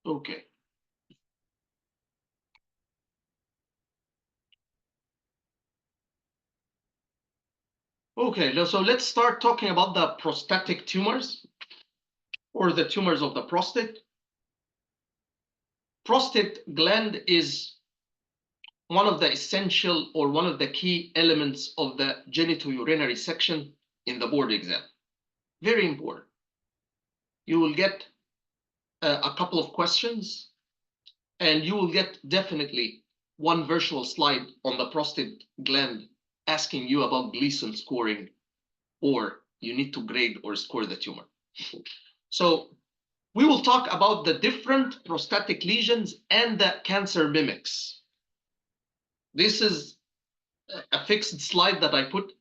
Okay. Okay, so let's start talking about the prostatic tumors, or the tumors of the prostate. Prostate gland is one of the essential or one of the key elements of the genitourinary section in the board exam. Very important. You will get a couple of questions, and you will get definitely one virtual slide on the prostate gland asking you about Gleason scoring, or you need to grade or score the tumor. So we will talk about the different prostatic lesions and the cancer mimics. This is a fixed slide that I put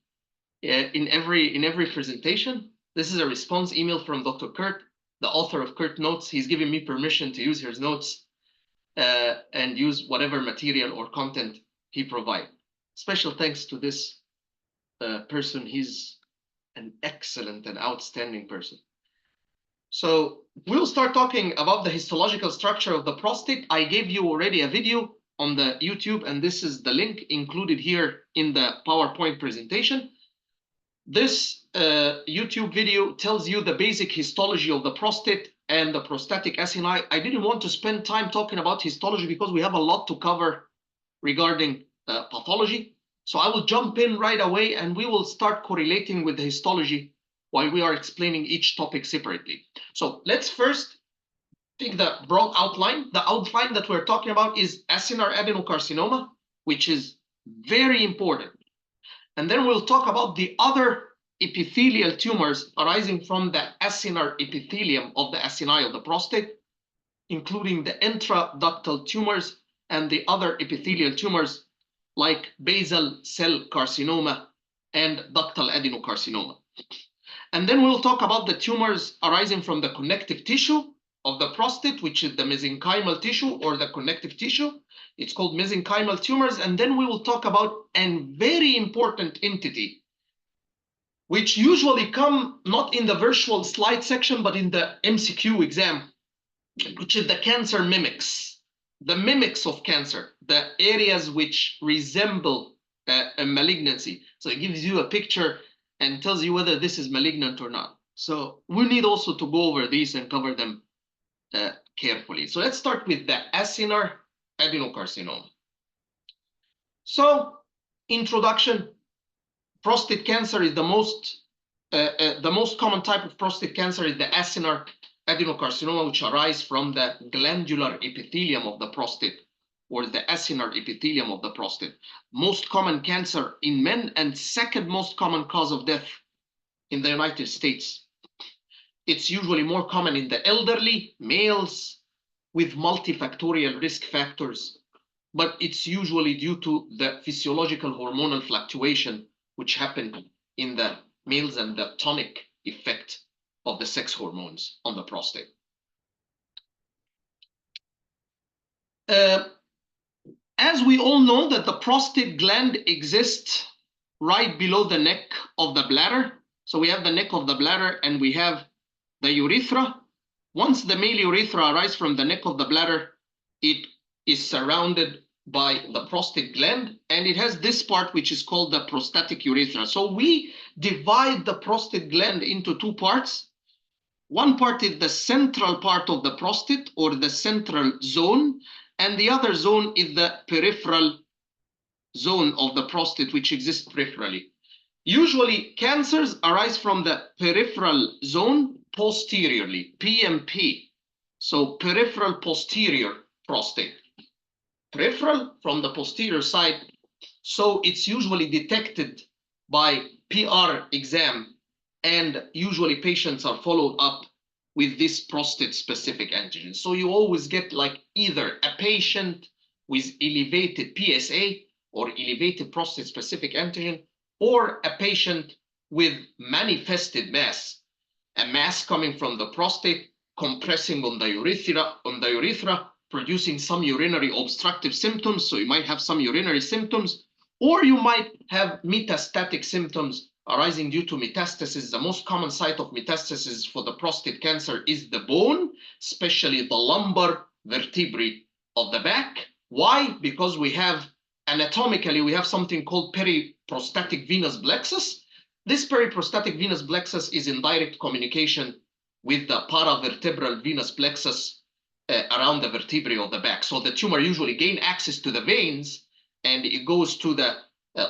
in every presentation. This is a response email from Dr. Kurt, the author of Kurt Notes. He's giving me permission to use his notes and use whatever material or content he provides. Special thanks to this person. He's an excellent and outstanding person. So we'll start talking about the histological structure of the prostate. I gave you already a video on the YouTube, and this is the link included here in the PowerPoint presentation. This YouTube video tells you the basic histology of the prostate and the prostatic acini. I didn't want to spend time talking about histology because we have a lot to cover regarding pathology. So I will jump in right away, and we will start correlating with the histology while we are explaining each topic separately. So let's first take the broad outline. The outline that we're talking about is acinar adenocarcinoma, which is very important. And then we'll talk about the other epithelial tumors arising from the acinar epithelium of the acini of the prostate, including the intraductal tumors and the other epithelial tumors like basal cell carcinoma and ductal adenocarcinoma. And then we'll talk about the tumors arising from the connective tissue of the prostate, which is the mesenchymal tissue or the connective tissue. It's called mesenchymal tumors. And then we will talk about a very important entity, which usually come not in the virtual slide section, but in the MCQ exam, which is the cancer mimics, the mimics of cancer, the areas which resemble a malignancy. So it gives you a picture and tells you whether this is malignant or not. So we need also to go over these and cover them carefully. So let's start with the acinar adenocarcinoma. So introduction, prostate cancer is the most common type of prostate cancer is the acinar adenocarcinoma, which arises from the glandular epithelium of the prostate, or the acinar epithelium of the prostate. Most common cancer in men and second most common cause of death in the United States. It's usually more common in the elderly, males with multifactorial risk factors, but it's usually due to the physiological hormonal fluctuation which happen in the males and the tonic effect of the sex hormones on the prostate. As we all know that the prostate gland exists right below the neck of the bladder. So we have the neck of the bladder and we have the urethra. Once the male urethra arises from the neck of the bladder, it is surrounded by the prostate gland, and it has this part which is called the prostatic urethra. So we divide the prostate gland into two parts. One part is the central part of the prostate, or the central zone, and the other zone is the peripheral zone of the prostate, which exists peripherally. Usually cancers arise from the peripheral zone posteriorly, PMP. So peripheral posterior prostate. Peripheral from the posterior side. So it's usually detected by PR exam, and usually patients are followed up with this prostate specific antigen. So you always get like either a patient with elevated PSA or elevated prostate specific antigen, or a patient with manifested mass, a mass coming from the prostate compressing on the urethra, producing some urinary obstructive symptoms. So you might have some urinary symptoms, or you might have metastatic symptoms arising due to metastasis. The most common site of metastasis for the prostate cancer is the bone, especially the lumbar, vertebrae of the back. Why? Because we have anatomically, we have something called periprostatic venous plexus. This periprostatic venous plexus is in direct communication with the paravertebral venous plexus around the vertebrae of the back. So the tumor usually gains access to the veins and it goes to the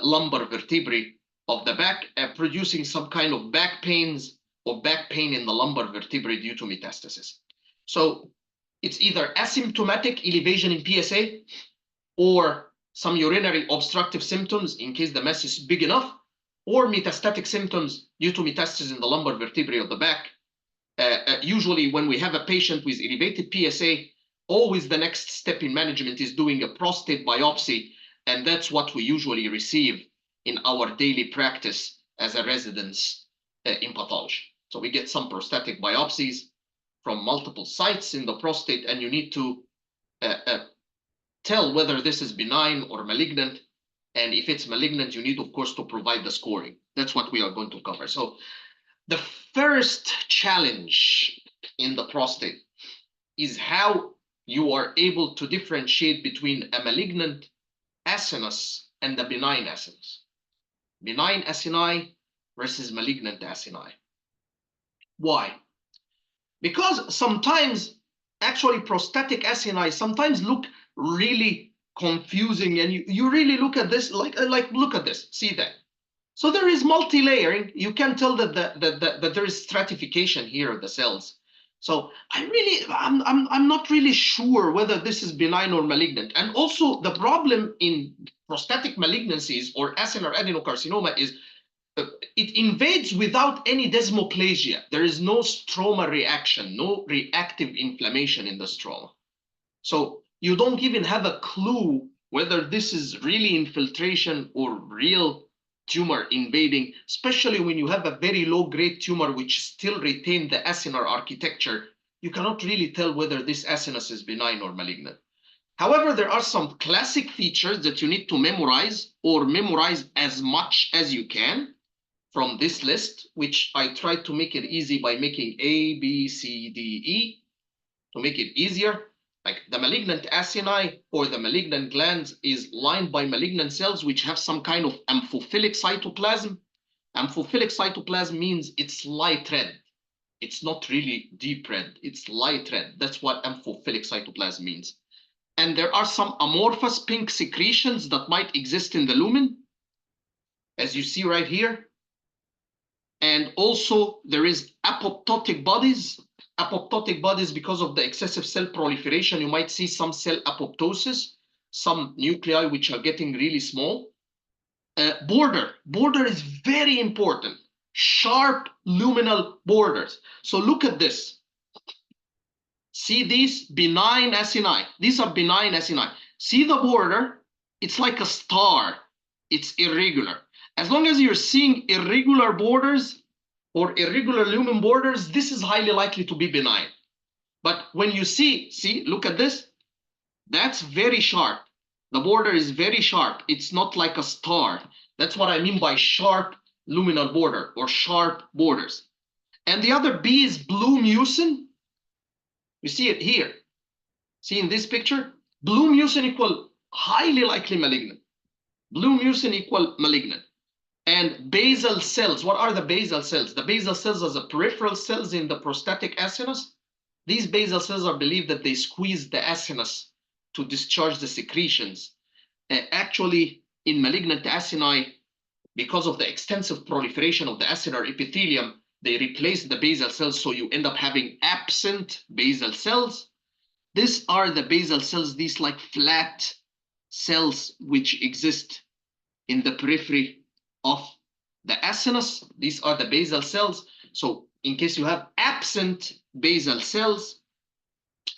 lumbar vertebrae of the back, producing some kind of back pains or back pain in the lumbar vertebrae due to metastasis. So it's either asymptomatic elevation in PSA or some urinary obstructive symptoms in case the mass is big enough, or metastatic symptoms due to metastasis in the lumbar vertebrae of the back. Usually when we have a patient with elevated PSA, always the next step in management is doing a prostate biopsy, and that's what we usually receive in our daily practice as a residence in pathology. So we get some prostatic biopsies from multiple sites in the prostate, and you need to tell whether this is benign or malignant. And if it's malignant, you need, of course, to provide the scoring. That's what we are going to cover. So the first challenge in the prostate is how you are able to differentiate between a malignant acinus and the benign acinus. Benign acini versus malignant acini. Why? Because sometimes actually prostatic acini sometimes look really confusing, and you really look at this like look at this, see that. So there is multi-layering. You can tell that that there is stratification here of the cells. So I'm not really sure whether this is benign or malignant. And also the problem in prostatic malignancies or acinar adenocarcinoma is it invades without any desmoplasia. There is no stroma reaction, no reactive inflammation in the stroma. So you don't even have a clue whether this is really infiltration or real tumor invading, especially when you have a very low-grade tumor which still retains the acinar architecture. You cannot really tell whether this acinus is benign or malignant. However, there are some classic features that you need to memorize, or memorize as much as you can from this list, which I tried to make it easy by making A, B, C, D, E to make it easier. Like the malignant acini or the malignant glands is lined by malignant cells which have some kind of amphiphilic cytoplasm. Amphiphilic cytoplasm means it's light red. It's not really deep red, it's light red. That's what amphiphilic cytoplasm means. And there are some amorphous pink secretions that might exist in the lumen, as you see right here. And also there is apoptotic bodies. Apoptotic bodies, because of the excessive cell proliferation, you might see some cell apoptosis, some nuclei which are getting really small. Border is very important. Sharp luminal borders. So look at this. See these benign acini. These are benign acini. See the border? It's like a star. It's irregular. As long as you're seeing irregular borders or irregular lumen borders, this is highly likely to be benign. But when you see, look at this. That's very sharp. The border is very sharp. It's not like a star. That's what I mean by sharp luminal border or sharp borders. And the other B is blue mucin. You see it here. See in this picture? Blue mucin equal highly likely malignant. Blue mucin equal malignant. And basal cells, what are the basal cells? The basal cells are the peripheral cells in the prostatic acinus. These basal cells are believed that they squeeze the acinus to discharge the secretions. Actually, in malignant acini, because of the extensive proliferation of the acinar epithelium, they replace the basal cells, so you end up having absent basal cells. These are the basal cells, these like flat cells which exist in the periphery of the acinus. These are the basal cells. So in case you have absent basal cells,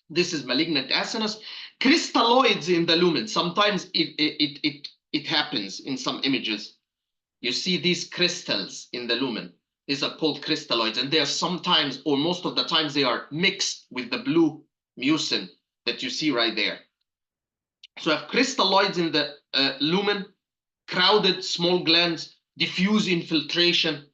this is malignant acinus. Crystalloids in the lumen. Sometimes it happens in some images. You see these crystals in the lumen. These are called crystalloids, and they are sometimes, or most of the times, they are mixed with the blue mucin that you see right there. So you have crystalloids in the lumen, crowded small glands, diffuse infiltration.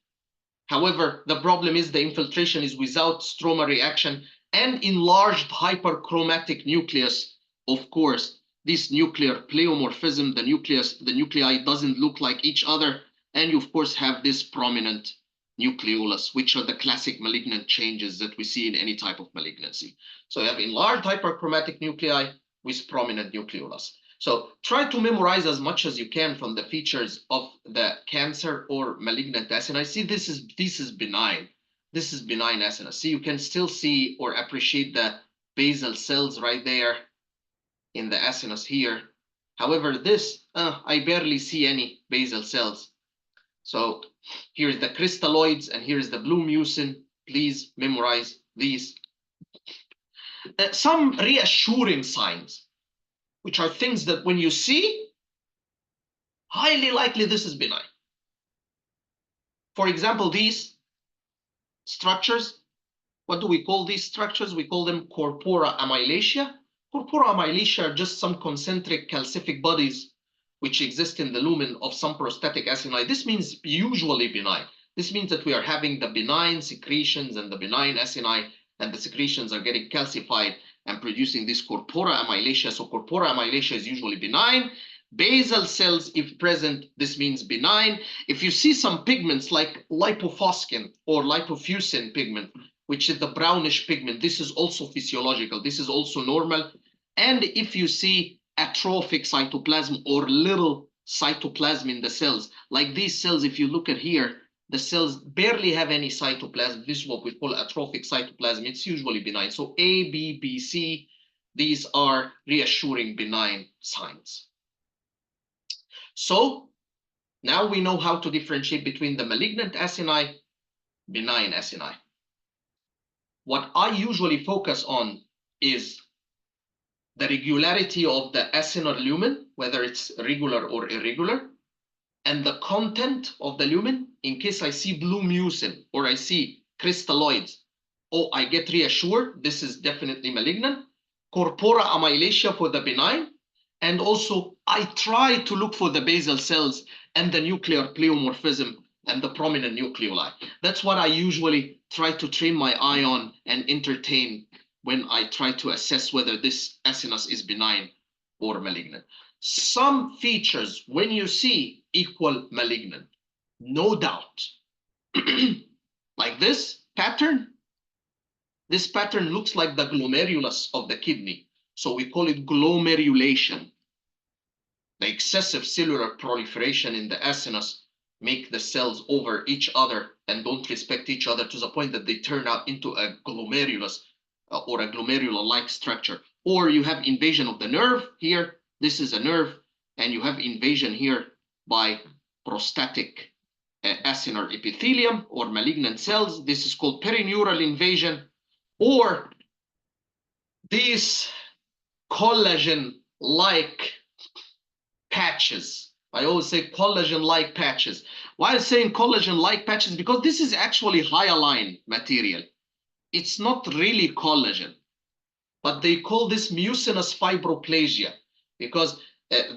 However, the problem is the infiltration is without stroma reaction, and enlarged hyperchromatic nucleus. Of course, this nuclear pleomorphism, the nuclei doesn't look like each other, and you of course have this prominent nucleolus, which are the classic malignant changes that we see in any type of malignancy. So you have enlarged hyperchromatic nuclei with prominent nucleolus. So try to memorize as much as you can from the features of the cancer or malignant acini. See, this is benign. This is benign acini. See, you can still see or appreciate the basal cells right there in the acinus here. However, this, I barely see any basal cells. So here's the crystalloids and here's the blue mucin. Please memorize these. Some reassuring signs, which are things that when you see, highly likely this is benign. For example, these structures, what do we call these structures? We call them corpora amylacia. Corpora amylacia are just some concentric calcific bodies which exist in the lumen of some prostatic acini. This means usually benign. This means that we are having the benign secretions and the benign acini, and the secretions are getting calcified and producing this corpora amylacia. So corpora amylacia is usually benign. Basal cells, if present, this means benign. If you see some pigments like lipofuscin or lipofuscin pigment, which is the brownish pigment, this is also physiological. This is also normal. And if you see atrophic cytoplasm or little cytoplasm in the cells, like these cells, if you look at here, the cells barely have any cytoplasm. This is what we call atrophic cytoplasm. It's usually benign. So A, B, B, C, these are reassuring benign signs. So now we know how to differentiate between the malignant acini, benign acini. What I usually focus on is the regularity of the acinar lumen, whether it's regular or irregular, and the content of the lumen. In case I see blue mucin or I see crystalloids, oh, I get reassured, this is definitely malignant. Corpora amylacia for the benign. And also I try to look for the basal cells and the nuclear pleomorphism and the prominent nucleoli. That's what I usually try to train my eye on and entertain when I try to assess whether this acinus is benign or malignant. Some features, when you see, equal malignant, no doubt. Like this pattern looks like the glomerulus of the kidney. So we call it glomerulation. The excessive cellular proliferation in the acinus make the cells over each other and don't respect each other to the point that they turn out into a glomerulus or a glomerular-like structure. Or you have invasion of the nerve here. This is a nerve, and you have invasion here by prostatic acinar epithelium or malignant cells. This is called perineural invasion, or these collagen-like patches. I always say collagen-like patches. Why I'm saying collagen-like patches? Because this is actually hyaline material. It's not really collagen, but they call this mucinous fibroplasia because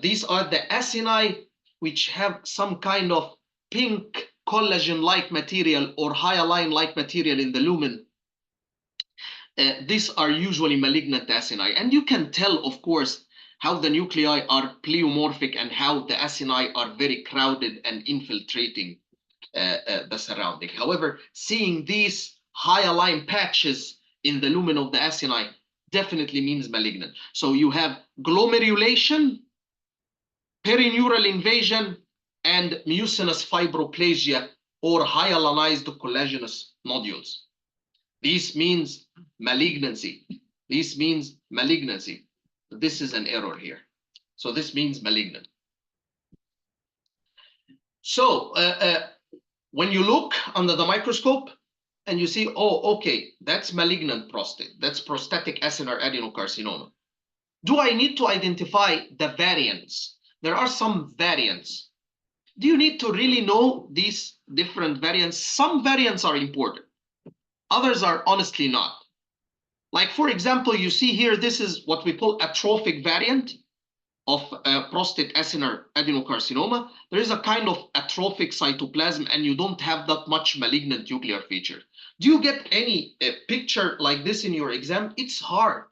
these are the acini which have some kind of pink collagen-like material or hyaline-like material in the lumen. These are usually malignant acini, and you can tell, of course, how the nuclei are pleomorphic and how the acini are very crowded and infiltrating the surrounding. However, seeing these hyaline patches in the lumen of the acini definitely means malignant. So you have glomerulation, perineural invasion, and mucinous fibroplasia or hyalinized collagenous nodules. This means malignancy. This means malignancy. This is an error here. So this means malignant. So when you look under the microscope and you see, oh, okay, that's malignant prostate. That's prostatic acinar adenocarcinoma. Do I need to identify the variants? There are some variants. Do you need to really know these different variants? Some variants are important. Others are honestly not. Like, for example, you see here, this is what we call atrophic variant of prostate acinar adenocarcinoma. There is a kind of atrophic cytoplasm and you don't have that much malignant nuclear feature. Do you get any picture like this in your exam? It's hard.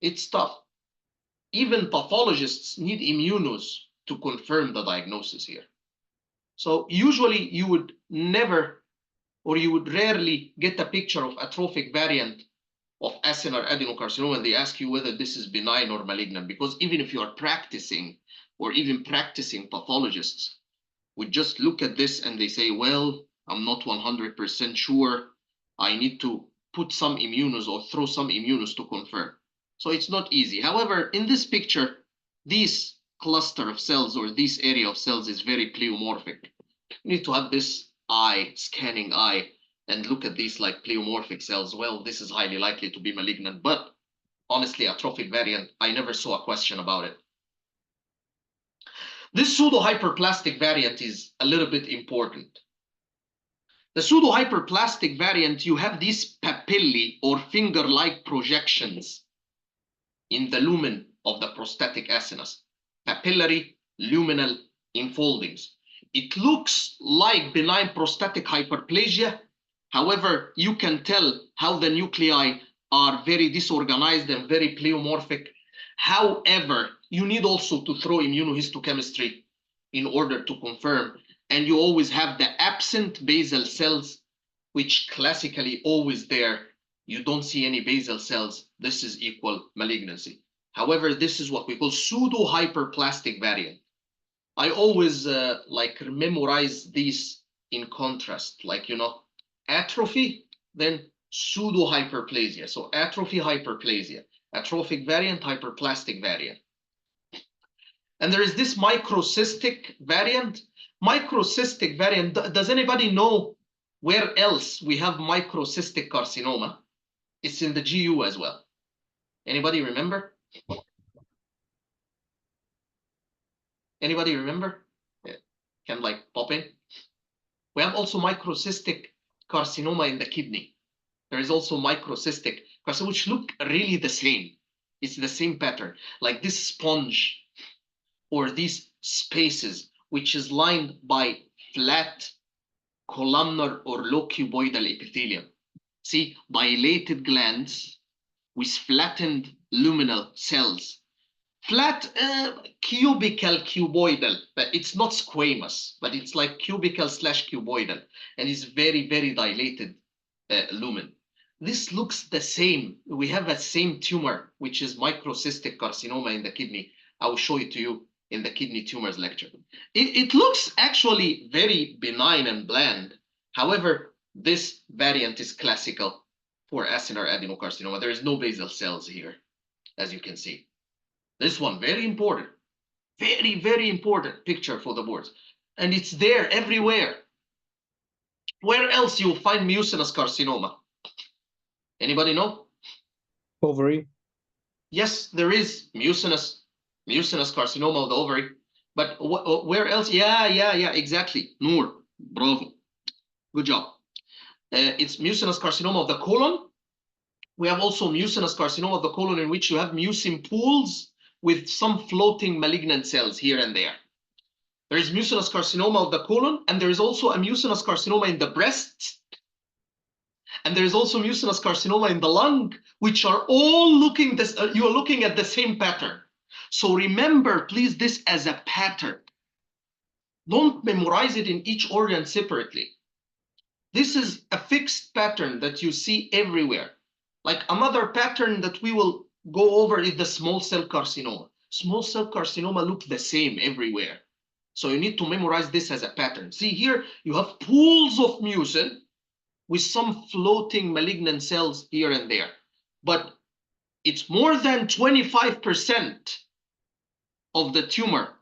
It's tough. Even pathologists need immunos to confirm the diagnosis here. So usually you would never, or you would rarely get a picture of atrophic variant of acinar adenocarcinoma and they ask you whether this is benign or malignant, because even if you are practicing, or even practicing pathologists would just look at this and they say, well, I'm not 100% sure. I need to put some immunos or throw some immunos to confirm. So it's not easy. However, in this picture, this cluster of cells or this area of cells is very pleomorphic. You need to have this eye, scanning eye, and look at these like pleomorphic cells. Well, this is highly likely to be malignant, but honestly, atrophic variant, I never saw a question about it. This pseudo-hyperplastic variant is a little bit important. The pseudo-hyperplastic variant, you have these papillae or finger-like projections in the lumen of the prostatic acinus, papillary luminal enfoldings. It looks like benign prostatic hyperplasia. However, you can tell how the nuclei are very disorganized and very pleomorphic. However, you need also to throw immunohistochemistry in order to confirm. And you always have the absent basal cells, which classically always there. You don't see any basal cells. This is equal malignancy. However, this is what we call pseudo-hyperplastic variant. I always like memorize these in contrast, like, atrophy, then pseudo-hyperplasia. So atrophy, hyperplasia, atrophic variant, hyperplastic variant. And there is this microcystic variant. Microcystic variant, does anybody know where else we have microcystic carcinoma? It's in the GU as well. Anybody remember? Anybody remember? Yeah. Can like pop in? We have also microcystic carcinoma in the kidney. There is also microcystic carcinoma, which look really the same. It's the same pattern, like this sponge or these spaces, which is lined by flat columnar or locuboidal epithelium. See, dilated glands with flattened luminal cells. Flat cubical cuboidal, but it's not squamous, but it's like cubical / cuboidal, and it's very, very dilated lumen. This looks the same. We have a same tumor, which is microcystic carcinoma in the kidney. I will show it to you in the kidney tumors lecture. It looks actually very benign and bland. However, this variant is classical for acinar adenocarcinoma. There is no basal cells here, as you can see. This one, very important, very, very important picture for the boards. And it's there everywhere. Where else you'll find mucinous carcinoma? Anybody know? Ovary. Yes, there is mucinous carcinoma of the ovary. But where else? Yeah, exactly. Noor, bravo. Good job. It's mucinous carcinoma of the colon. We have also mucinous carcinoma of the colon in which you have mucin pools with some floating malignant cells here and there. There is mucinous carcinoma of the colon, and there is also a mucinous carcinoma in the breast. And there is also mucinous carcinoma in the lung, which are all looking this, you are looking at the same pattern. So remember, please, this as a pattern. Don't memorize it in each organ separately. This is a fixed pattern that you see everywhere. Like another pattern that we will go over is the small cell carcinoma. Small cell carcinoma look the same everywhere. So you need to memorize this as a pattern. See here, you have pools of mucin with some floating malignant cells here and there. But it's more than 25% of the tumor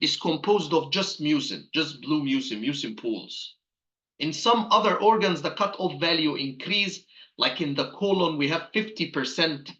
is composed of just mucin, just blue mucin pools. In some other organs, the cutoff value increase, like in the colon, we have 50%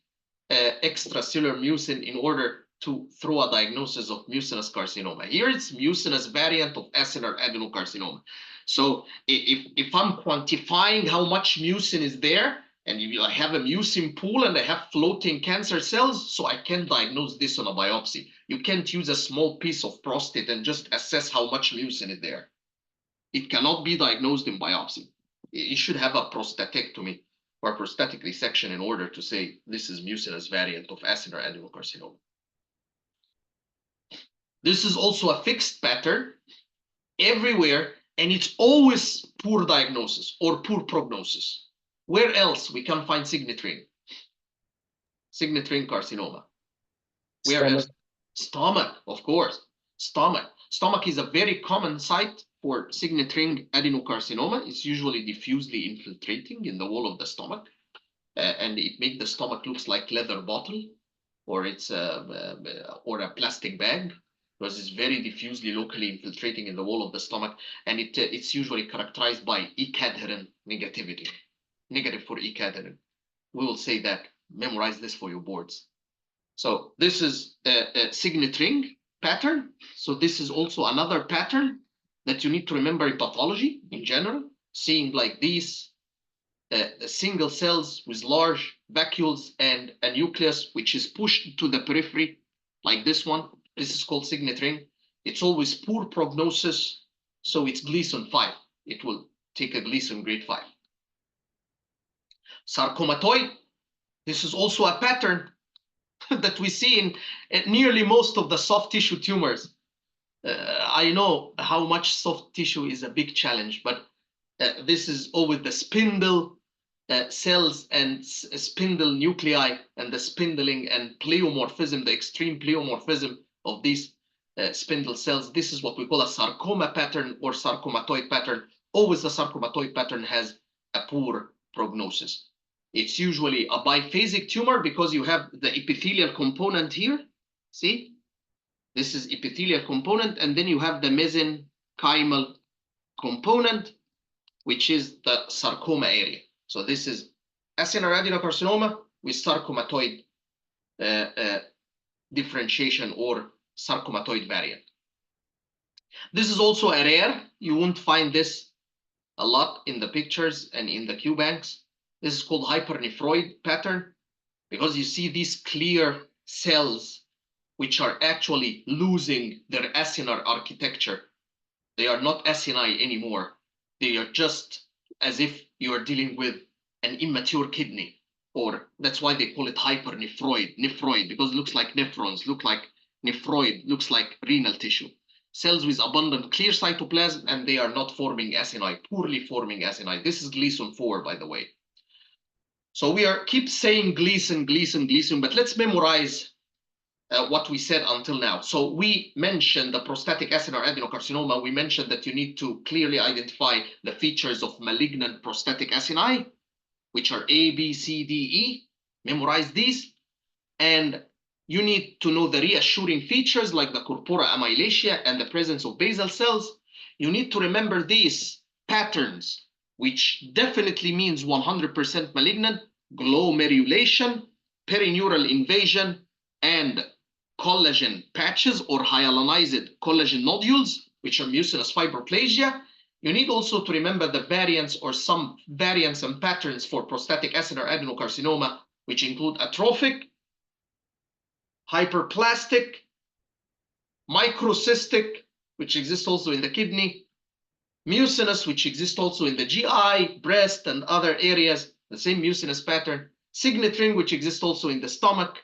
extracellular mucin in order to throw a diagnosis of mucinous carcinoma. Here it's mucinous variant of acinar adenocarcinoma. So if I'm quantifying how much mucin is there, and I have a mucin pool and I have floating cancer cells, so I can diagnose this on a biopsy. You can't use a small piece of prostate and just assess how much mucin is there. It cannot be diagnosed in biopsy. You should have a prostatectomy or prostatic resection in order to say this is mucinous variant of acinar adenocarcinoma. This is also a fixed pattern everywhere, and it's always poor diagnosis or poor prognosis. Where else we can find signet ring? Signet ring carcinoma. Where else? Stomach, of course. Stomach. Stomach is a very common site for signet ring adenocarcinoma. It's usually diffusely infiltrating in the wall of the stomach, and it makes the stomach looks like leather bottle, or it's or a plastic bag, because it's very diffusely locally infiltrating in the wall of the stomach, and it's usually characterized by ecadherin negativity, negative for ecadherin. We will say that. Memorize this for your boards. So this is a signet ring pattern. So this is also another pattern that you need to remember in pathology in general, seeing like these single cells with large vacuoles and a nucleus which is pushed to the periphery, like this one. This is called signet ring. It's always poor prognosis, so it's Gleason 5. It will take a Gleason grade 5. Sarcomatoid. This is also a pattern that we see in nearly most of the soft tissue tumors. I know how much soft tissue is a big challenge, but this is always the spindle cells and spindle nuclei and the spindling and pleomorphism, the extreme pleomorphism of these spindle cells. This is what we call a sarcoma pattern or sarcomatoid pattern. Always the sarcomatoid pattern has a poor prognosis. It's usually a biphasic tumor because you have the epithelial component here. See, this is epithelial component, and then you have the mesenchymal component, which is the sarcoma area. So this is acinar adenocarcinoma with sarcomatoid differentiation or sarcomatoid variant. This is also a rare. You won't find this a lot in the pictures and in the Q banks. This is called hypernephroid pattern because you see these clear cells which are actually losing their acinar architecture. They are not acini anymore. They are just as if you are dealing with an immature kidney, or that's why they call it hypernephroid, nephroid, because it looks like nephrons, look like nephroid, looks like renal tissue. Cells with abundant clear cytoplasm, and they are not forming acini, poorly forming acini. This is Gleason 4, by the way. So we keep saying Gleason, Gleason, Gleason, but let's memorize what we said until now. So we mentioned the prostatic acinar adenocarcinoma. We mentioned that you need to clearly identify the features of malignant prostatic acini, which are A, B, C, D, E. Memorize these. And you need to know the reassuring features like the corpora amylaceae and the presence of basal cells. You need to remember these patterns, which definitely means 100% malignant: glomerulation, perineural invasion, and collagen patches or hyalinized collagen nodules, which are mucinous fibroplasia. You need also to remember the variants or some variants and patterns for prostatic acinar adenocarcinoma, which include atrophic, hyperplastic, microcystic, which exists also in the kidney, mucinous, which exists also in the GI, breast, and other areas, the same mucinous pattern, signet ring, which exists also in the stomach,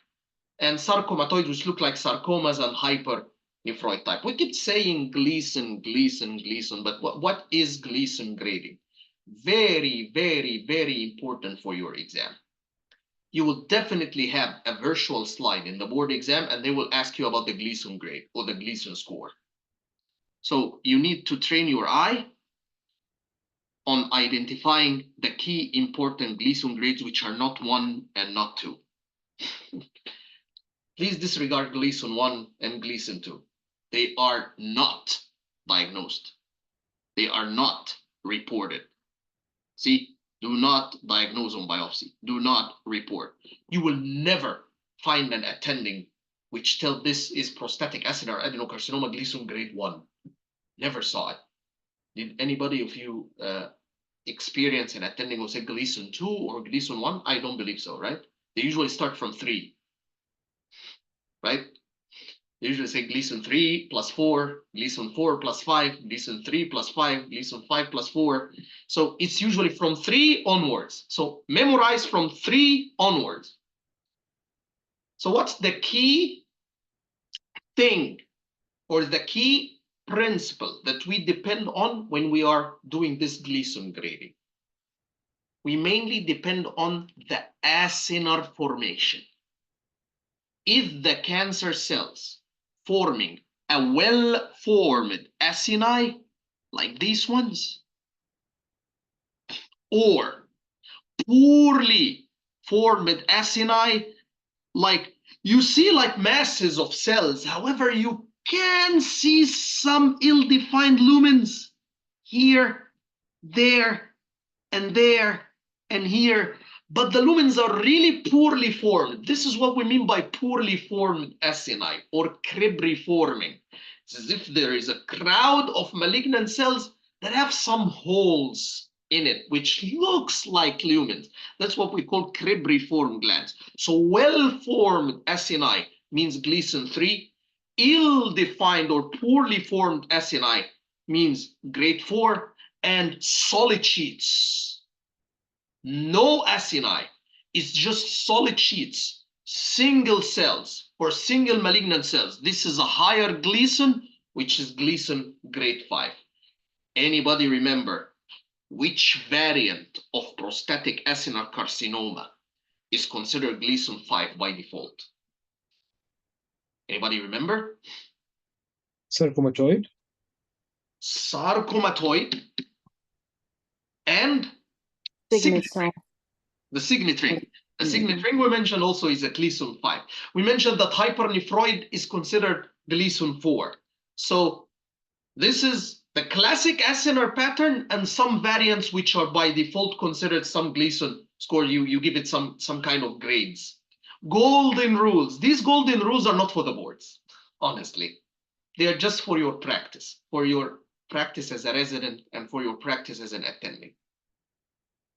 and sarcomatoid, which look like sarcomas, and hypernephroid type. We keep saying Gleason, Gleason, Gleason, but what is Gleason grading? Very, very, very important for your exam. You will definitely have a virtual slide in the board exam, and they will ask you about the Gleason grade or the Gleason score. So you need to train your eye on identifying the key important Gleason grades, which are not 1 and not 2. Please disregard Gleason 1 and Gleason 2. They are not diagnosed. They are not reported. See, do not diagnose on biopsy. Do not report. You will never find an attending which tells this is prostatic acinar adenocarcinoma Gleason grade 1. Never saw it. Did anybody of you experience an attending who said Gleason 2 or Gleason 1? I don't believe so, right? They usually start from 3, right? They usually say Gleason 3 plus 4, Gleason 4 plus 5, Gleason 3 plus 5, Gleason 5 plus 4. So it's usually from 3 onwards. So memorize from 3 onwards. So what's the key thing or the key principle that we depend on when we are doing this Gleason grading? We mainly depend on the acinar formation. If the cancer cells forming a well-formed acini, like these ones, or poorly formed acini, like you see like masses of cells, however, you can see some ill-defined lumens here, there, and here, but the lumens are really poorly formed. This is what we mean by poorly formed acini or cribriforming. It's as if there is a crowd of malignant cells that have some holes in it, which looks like lumens. That's what we call cribriform glands. So well-formed acini means Gleason 3. Ill-defined or poorly formed acini means grade 4. And solid sheets, no acini, it's just solid sheets, single cells or single malignant cells. This is a higher Gleason, which is Gleason grade 5. Anybody remember which variant of prostatic adenocarcinoma is considered Gleason 5 by default? Anybody remember? Sarcomatoid. Sarcomatoid and Signet ring. the signet ring. The signet ring we mentioned also is a Gleason 5. We mentioned that hypernephroid is considered Gleason 4. So this is the classic acinar pattern and some variants which are by default considered some Gleason score. You give it some kind of grades. Golden rules. These golden rules are not for the boards, honestly. They are just for your practice as a resident and for your practice as an attending.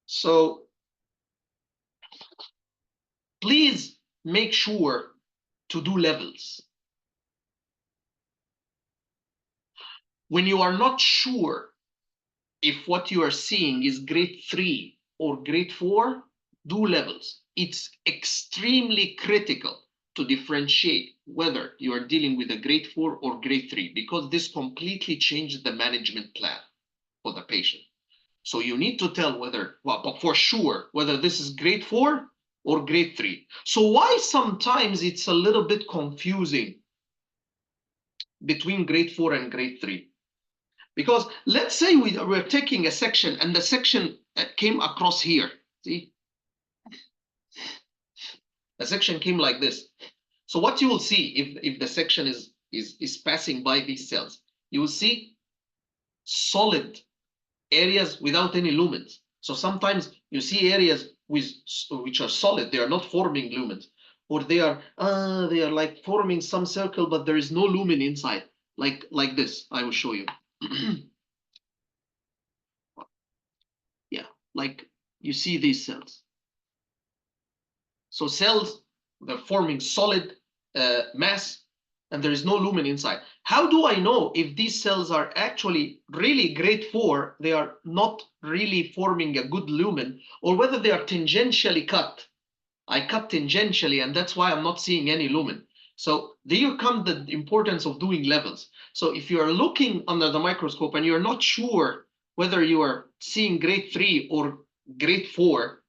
So please make sure to do levels. When you are not sure if what you are seeing is grade 3 or grade 4, do levels. It's extremely critical to differentiate whether you are dealing with a grade 4 or grade 3, because this completely changes the management plan for the patient. So you need to tell whether, well, for sure, whether this is grade 4 or grade 3. So why sometimes it's a little bit confusing between grade 4 and grade 3? Because let's say we're taking a section and the section came across here. See? The section came like this. So what you will see if the section is passing by these cells, you will see solid areas without any lumens. So sometimes you see areas which are solid, they are not forming lumens, or they are like forming some circle, but there is no lumen inside, like this. I will show you. Yeah, like you see these cells. So cells, they're forming solid mass, and there is no lumen inside. How do I know if these cells are actually really grade 4, they are not really forming a good lumen, or whether they are tangentially cut? I cut tangentially, and that's why I'm not seeing any lumen. So there comes the importance of doing levels. So if you are looking under the microscope and you're not sure whether you are seeing grade 3 or grade 4,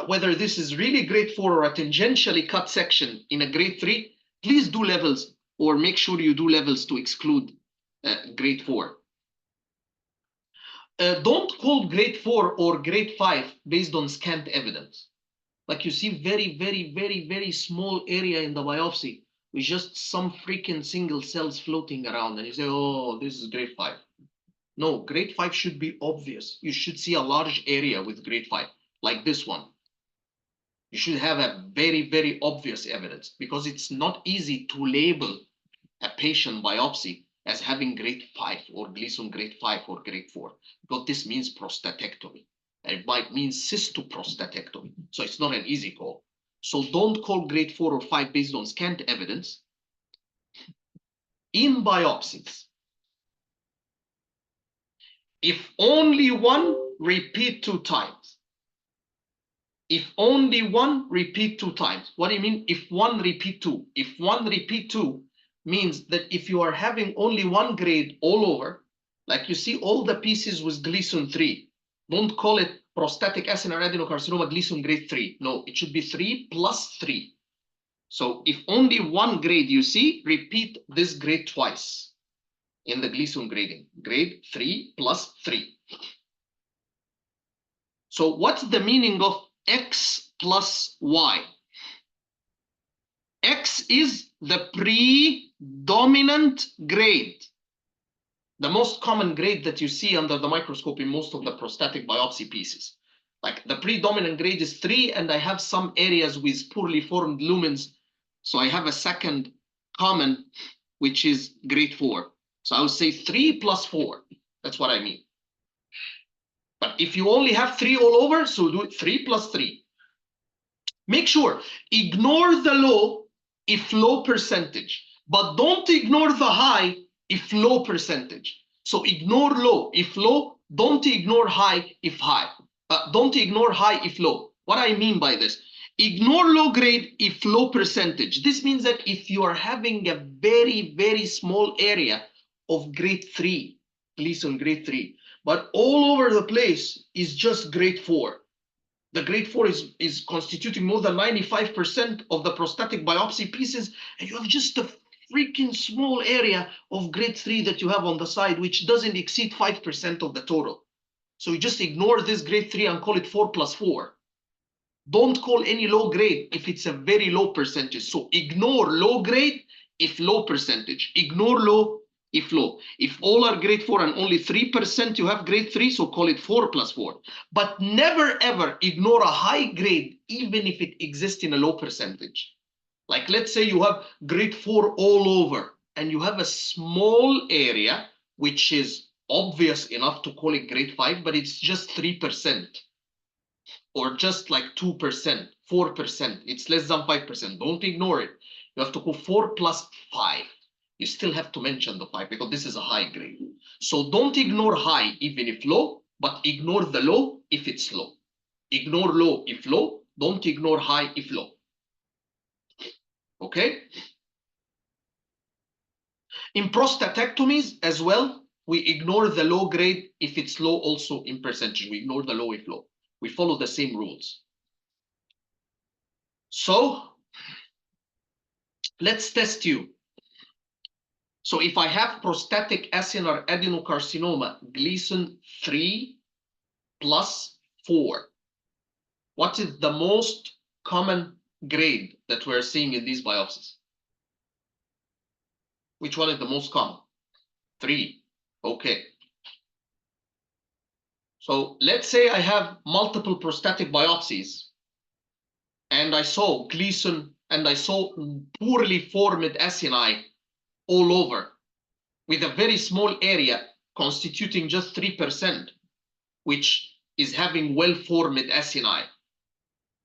whether this is really grade 4 or a tangentially cut section in a grade 3, please do levels, or make sure you do levels to exclude grade 4. Don't call grade 4 or grade 5 based on scant evidence. Like you see very small area in the biopsy with just some freaking single cells floating around, and you say, oh, this is grade 5. No, grade 5 should be obvious. You should see a large area with grade 5, like this one. You should have a very obvious evidence, because it's not easy to label a patient biopsy as having grade 5 or Gleason grade 5 or grade 4, because this means prostatectomy. And it might mean cystoprostatectomy. So it's not an easy call. So don't call grade 4 or 5 based on scant evidence. in biopsies. If only one, repeat 2 times. If only one, repeat 2 times. What do you mean if one, repeat 2? If one, repeat 2 means that if you are having only one grade all over, like you see all the pieces with Gleason 3, don't call it prostatic acinar adenocarcinoma Gleason grade 3. No, it should be 3 plus 3. So if only one grade you see, repeat this grade twice in the Gleason grading. Grade 3 plus 3. So what's the meaning of X plus Y? X is the predominant grade, the most common grade that you see under the microscope in most of the prostatic biopsy pieces. Like the predominant grade is 3, and I have some areas with poorly formed lumens. So I have a second common, which is grade 4. So I would say 3 plus 4. That's what I mean. But if you only have 3 all over, so do it 3 plus 3. Make sure, ignore the low if low percentage, but don't ignore the high if low percentage. So ignore low if low, don't ignore high if high. Don't ignore high if low. What I mean by this, ignore low grade if low percentage. This means that if you are having a very, very small area of grade 3, Gleason grade 3, but all over the place is just grade 4. The grade 4 is constituting more than 95% of the prostatic biopsy pieces, and you have just a freaking small area of grade 3 that you have on the side, which doesn't exceed 5% of the total. So you just ignore this grade 3 and call it 4 plus 4. Don't call any low grade if it's a very low percentage. So ignore low grade if low percentage. Ignore low if low. If all are grade 4 and only 3% you have grade 3, so call it 4 plus 4. But never ever ignore a high grade, even if it exists in a low percentage. Like let's say you have grade 4 all over, and you have a small area, which is obvious enough to call it grade 5, but it's just 3%. Or just like 2%, 4%. It's less than 5%. Don't ignore it. You have to go 4 plus 5. You still have to mention the 5 because this is a high grade. So don't ignore high even if low, but ignore the low if it's low. Ignore low if low. Don't ignore high if low. Okay? In prostatectomies as well, we ignore the low grade if it's low also in percentage. We ignore the low if low. We follow the same rules. So let's test you. So if I have prostatic acinar adenocarcinoma, Gleason 3 plus 4, what is the most common grade that we're seeing in these biopsies? Which one is the most common? 3. Okay. So let's say I have multiple prostatic biopsies, and I saw Gleason, and I saw poorly formed acini all over, with a very small area constituting just 3%, which is having well-formed acini.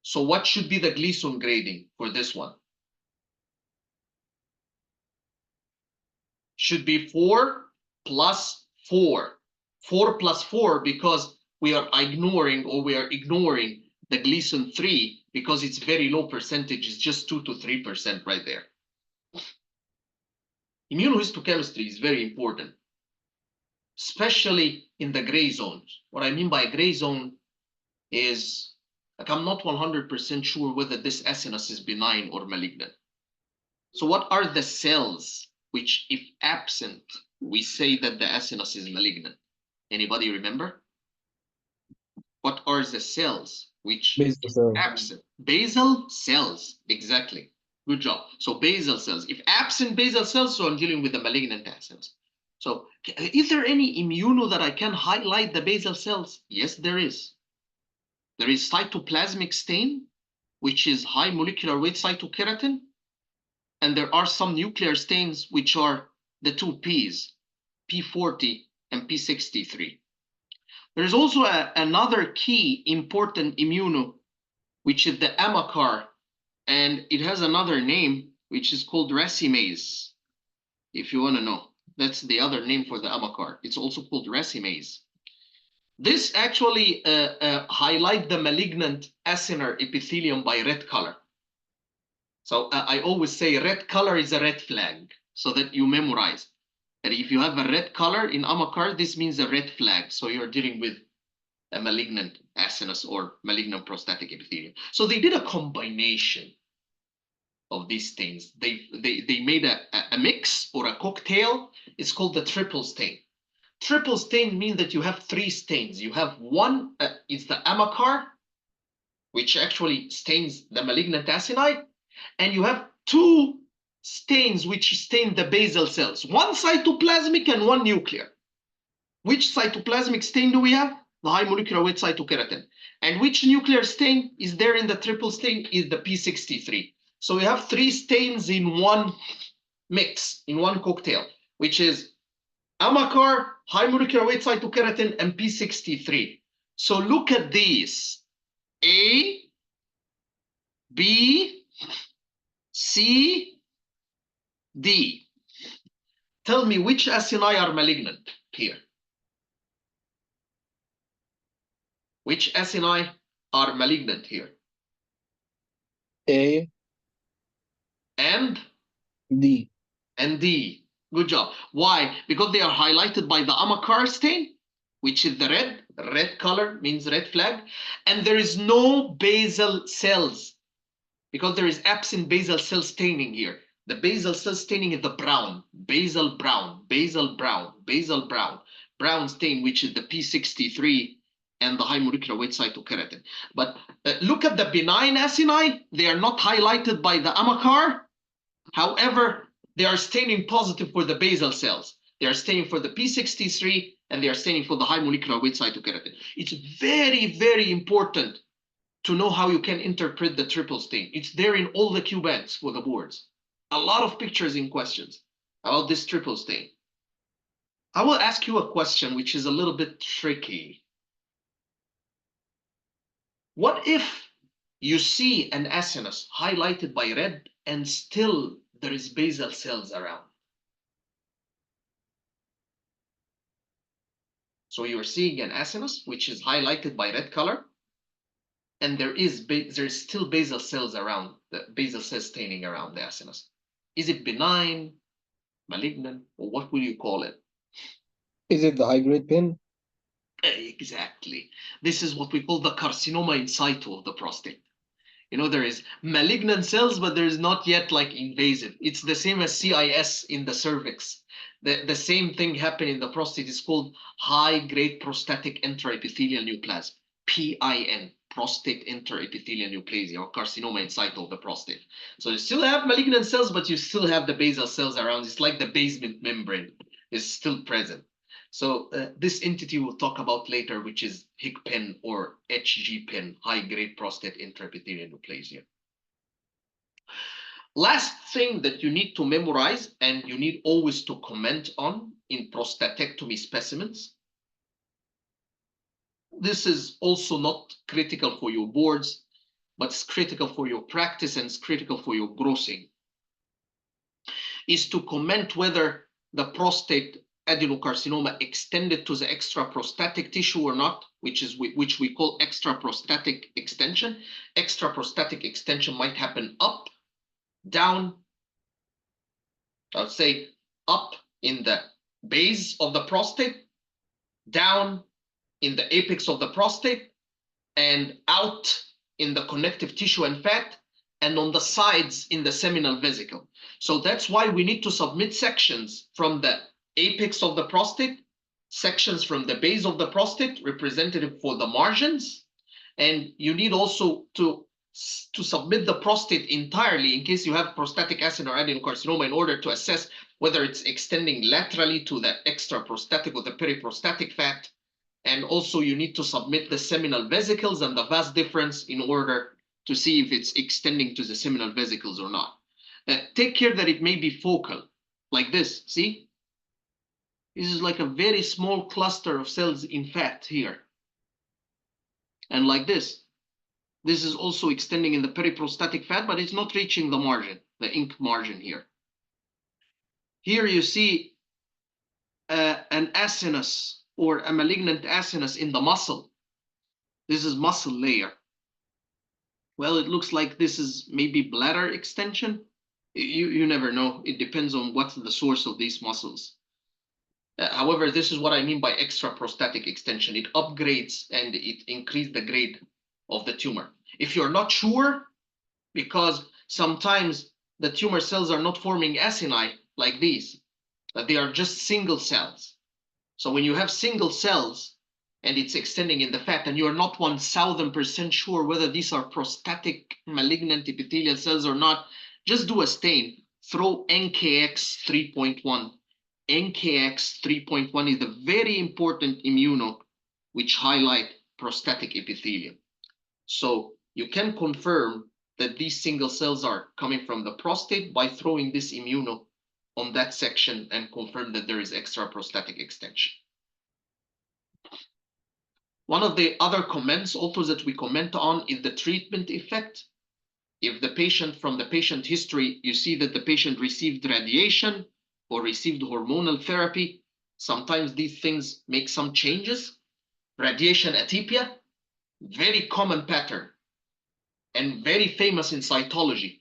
So what should be the Gleason grading for this one? Should be 4 plus 4. 4 plus 4 because we are ignoring the Gleason 3 because it's very low percentage. It's just 2 to 3% right there. Immunohistochemistry is very important, especially in the gray zones. What I mean by gray zone is, like, I'm not 100% sure whether this acinus is benign or malignant. So what are the cells which, if absent, we say that the acinus is malignant? Anybody remember? What are the cells which, Basal. absent? Basal cells, exactly. Good job. So basal cells. If absent basal cells, so I'm dealing with the malignant acinus. So is there any immuno that I can highlight the basal cells? Yes, there is. There is cytoplasmic stain, which is high molecular weight cytokeratin. And there are some nuclear stains, which are the 2 Ps, P40 and P63. There is also another key important immuno, which is the amacar, and it has another name, which is called racemase. if you want to know. That's the other name for the amacar. It's also called racemase. This actually highlight the malignant acinar epithelium by red color. So I always say red color is a red flag, so that you memorize. And if you have a red color in amacar, this means a red flag. So you're dealing with a malignant acinus or malignant prostatic epithelium. So they did a combination of these stains. They made a mix or a cocktail. It's called the triple stain. Triple stain means that you have three stains. You have one, it's the amacar, which actually stains the malignant acini, and you have two stains which stain the basal cells, one cytoplasmic and one nuclear. Which cytoplasmic stain do we have? The high molecular weight cytokeratin. And which nuclear stain is there in the triple stain is the P63. So we have three stains in one mix, in one cocktail, which is amacar, high molecular weight cytokeratin, and P63. So look at these. A, B, C, D. Tell me which acini are malignant here. Which acini are malignant here? A, And D. and D. Good job. Why? Because they are highlighted by the amacar stain, which is the red. Red color means red flag. And there is no basal cells because there is absent basal cell staining here. The basal cell staining is the brown, basal brown, basal brown, basal brown, brown stain, which is the P63 and the high molecular weight cytokeratin. But look at the benign acini. They are not highlighted by the amacar. However, they are staining positive for the basal cells. They are staining for the P63 and they are staining for the high molecular weight cytokeratin. It's very, very important to know how you can interpret the triple stain. It's there in all the Q banks for the boards. A lot of pictures in questions about this triple stain. I will ask you a question which is a little bit tricky. What if you see an acinus highlighted by red and still there is basal cells around? So you're seeing an acinus which is highlighted by red color, and there's still basal cells around, the basal cell staining around the acinus. Is it benign, malignant, or what will you call it? Is it the high-grade pin? Exactly. This is what we call the carcinoma in situ of the prostate. You know, there is malignant cells, but there is not yet like invasive. It's the same as CIS in the cervix. The same thing happened in the prostate. It's called high-grade prostatic intraepithelial neoplasm, PIN, prostate intraepithelial neoplasia, or carcinoma in situ of the prostate. So you still have malignant cells, but you still have the basal cells around. It's like the basement membrane is still present. So this entity we'll talk about later, which is HIG-PIN or HG-PIN, high-grade prostate intraepithelial neoplasia. Last thing that you need to memorize and you need always to comment on in prostatectomy specimens. This is also not critical for your boards, but it's critical for your practice and it's critical for your grossing. Is to comment whether the prostate adenocarcinoma extended to the extraprostatic tissue or not, which we call extraprostatic extension. Extraprostatic extension might happen up, down, I would say up in the base of the prostate, down in the apex of the prostate, and out in the connective tissue and fat, and on the sides in the seminal vesicle. So that's why we need to submit sections from the apex of the prostate, sections from the base of the prostate, representative for the margins, and you need also to submit the prostate entirely in case you have prostatic acid or adenocarcinoma in order to assess whether it's extending laterally to the extraprostatic or the periprostatic fat. And also you need to submit the seminal vesicles and the vas difference in order to see if it's extending to the seminal vesicles or not. Take care that it may be focal, like this, see? This is like a very small cluster of cells in fat here. And like this. This is also extending in the periprostatic fat, but it's not reaching the margin, the ink margin here. Here you see an acinus or a malignant acinus in the muscle. This is muscle layer. Well, it looks like this is maybe bladder extension. You never know. It depends on what's the source of these muscles. However, this is what I mean by extra prostatic extension. It upgrades and it increases the grade of the tumor. If you're not sure, because sometimes the tumor cells are not forming acini like these, that they are just single cells. So when you have single cells and it's extending in the fat and you're not 1000% sure whether these are prostatic malignant epithelial cells or not, just do a stain. Throw NKX 3.1. NKX 3.1 is the very important immuno which highlight prostatic epithelium. So you can confirm that these single cells are coming from the prostate by throwing this immuno on that section and confirm that there is extra prostatic extension. One of the other comments also that we comment on is the treatment effect. If the patient, from the patient history, you see that the patient received radiation or received hormonal therapy, sometimes these things make some changes. Radiation atypia, very common pattern and very famous in cytology,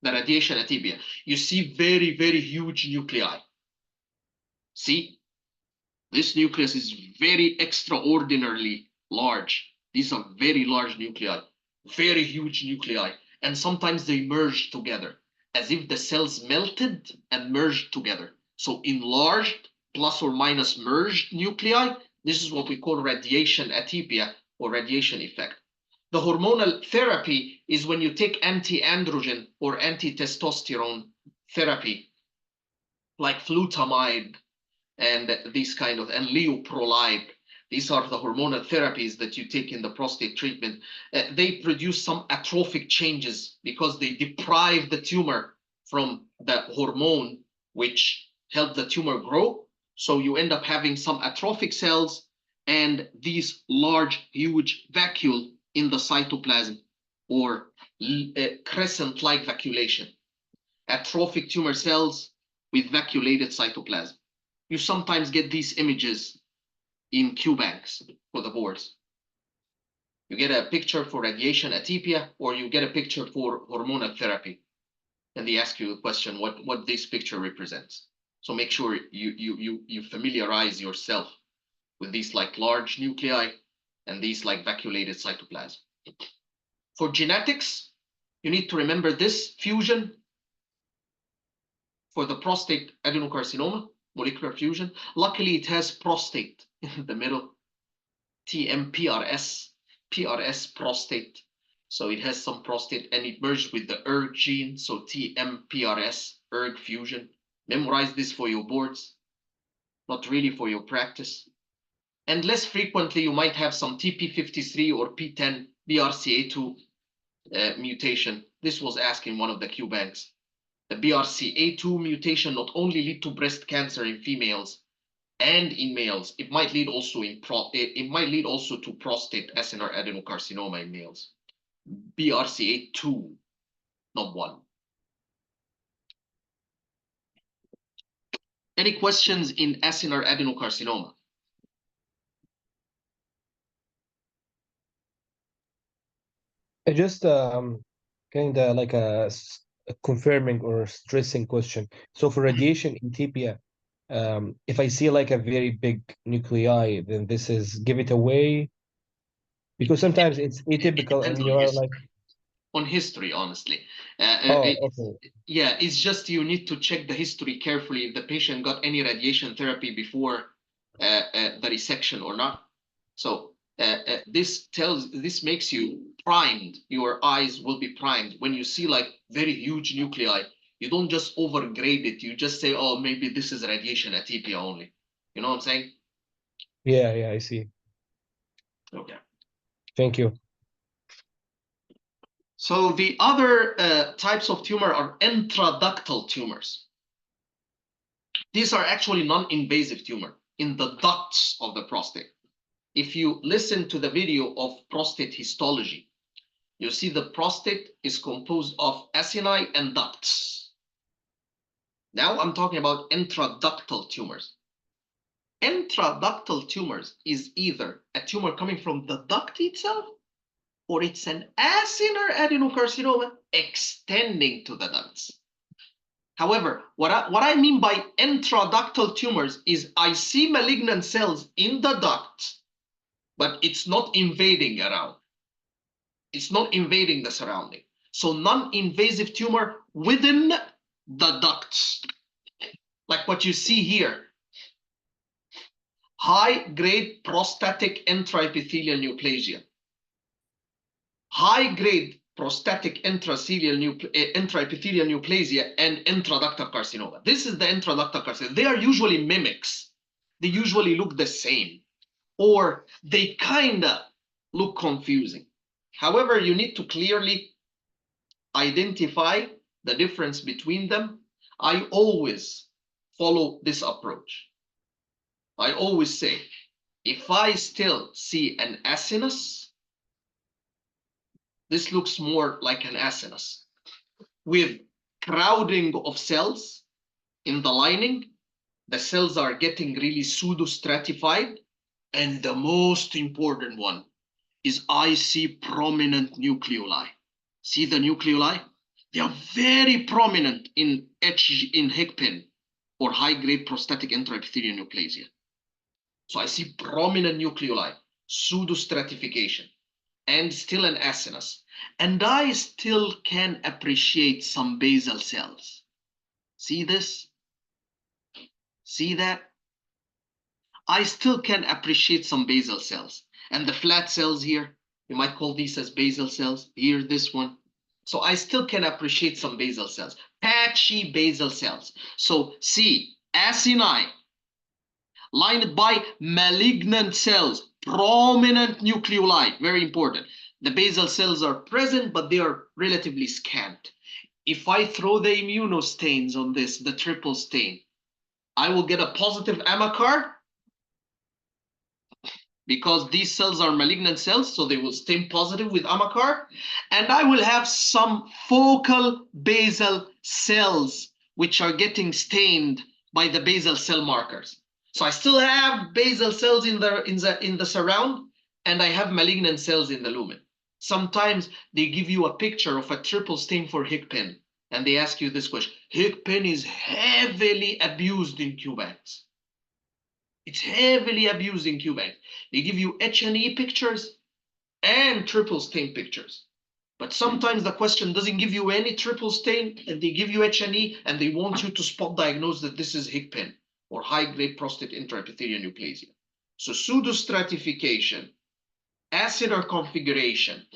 the radiation atypia. You see very, very huge nuclei. See, this nucleus is very extraordinarily large. These are very large nuclei, very huge nuclei, and sometimes they merge together as if the cells melted and merged together. So enlarged plus or minus merged nuclei, this is what we call radiation atypia or radiation effect. The hormonal therapy is when you take anti-androgen or anti-testosterone therapy, like flutamide and these kind of, and leoprolide. These are the hormonal therapies that you take in the prostate treatment. They produce some atrophic changes because they deprive the tumor from the hormone which help the tumor grow. So you end up having some atrophic cells and these large, huge vacuole in the cytoplasm or crescent-like vacuolation. Atrophic tumor cells with vacuolated cytoplasm. You sometimes get these images in Q-banks for the boards. You get a picture for radiation atypia, or you get a picture for hormonal therapy. And they ask you a question, what this picture represents. So make sure you familiarize yourself with these like large nuclei and these like vacuolated cytoplasm. For genetics, you need to remember this fusion for the prostate adenocarcinoma, molecular fusion. Luckily, it has prostate in the middle, TMPRS, PRS prostate. So it has some prostate and it merged with the ERG gene. So TMPRS, ERG fusion. Memorize this for your boards, not really for your practice. And less frequently, you might have some TP53 or P10 BRCA2 mutation. This was asked in one of the Q-banks. The BRCA2 mutation not only lead to breast cancer in females and in males, it might lead also to prostate acinar adenocarcinoma in males. BRCA2, not 1. Any questions in acinar adenocarcinoma? I just kind of like a confirming or stressing question. So for radiation in tibia, if I see like a very big nuclei, then this is give it away, because sometimes it's atypical and you are like on history, honestly. okay. Yeah, it's just you need to check the history carefully if the patient got any radiation therapy before the resection or not. So this makes you primed. Your eyes will be primed when you see like very huge nuclei. You don't just overgrade it. You just say, oh, maybe this is radiation atypia only. You know what I'm saying? Yeah, I see. Okay. Thank you. So the other types of tumor are intraductal tumors. These are actually non-invasive tumor in the ducts of the prostate. If you listen to the video of prostate histology, you see the prostate is composed of acini and ducts. Now I'm talking about intraductal tumors. Intraductal tumors is either a tumor coming from the duct itself, or it's an acinar adenocarcinoma extending to the ducts. However, what I mean by intraductal tumors is I see malignant cells in the duct, but it's not invading around. It's not invading the surrounding. So non-invasive tumor within the ducts, like what you see here. High-grade prostatic intraepithelial neoplasia. High-grade prostatic intraepithelial neoplasia and intraductal carcinoma. This is the intraductal carcinoma. They are usually mimics. They usually look the same, or they kind of look confusing. However, you need to clearly identify the difference between them. I always follow this approach. I always say, if I still see an acinus, this looks more like an acinus with crowding of cells in the lining. The cells are getting really pseudo-stratified. And the most important one is I see prominent nucleoli. See the nucleoli? They are very prominent in HICPIN or high-grade prostatic intraepithelial neoplasia. So I see prominent nucleoli, pseudo-stratification, and still an acinus. And I still can appreciate some basal cells. See this? See that? I still can appreciate some basal cells. And the flat cells here, you might call these as basal cells. Here, this one. So I still can appreciate some basal cells, patchy basal cells. So see, acini, lined by malignant cells, prominent nucleoli, very important. The basal cells are present, but they are relatively scant. If I throw the immunostains on this, the triple stain, I will get a positive AMACAR because these cells are malignant cells, so they will stain positive with AMACAR, and I will have some focal basal cells which are getting stained by the basal cell markers. So I still have basal cells in the surround, and I have malignant cells in the lumen. Sometimes they give you a picture of a triple stain for HICPIN, and they ask you this question: HICPIN is heavily abused in QBanks. It's heavily abused in QBanks. They give you H&E pictures and triple stain pictures. But sometimes the question doesn't give you any triple stain, and they give you H&E, and they want you to spot diagnose that this is HICPIN or high-grade prostate intraepithelial neoplasia. So pseudostratification, acinar configuration,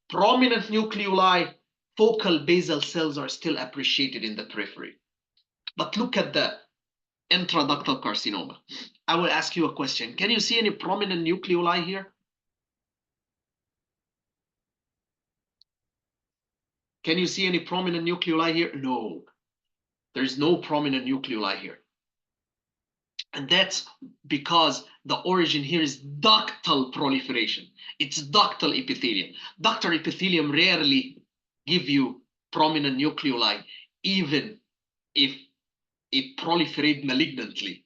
prominent nucleoli, focal basal cells are still appreciated in the periphery. But look at the intraductal carcinoma. I will ask you a question. Can you see any prominent nucleoli here? Can you see any prominent nucleoli here? No, there's no prominent nucleoli here. And that's because the origin here is ductal proliferation. It's ductal epithelium. Ductal epithelium rarely give you prominent nucleoli, even if it proliferates malignantly.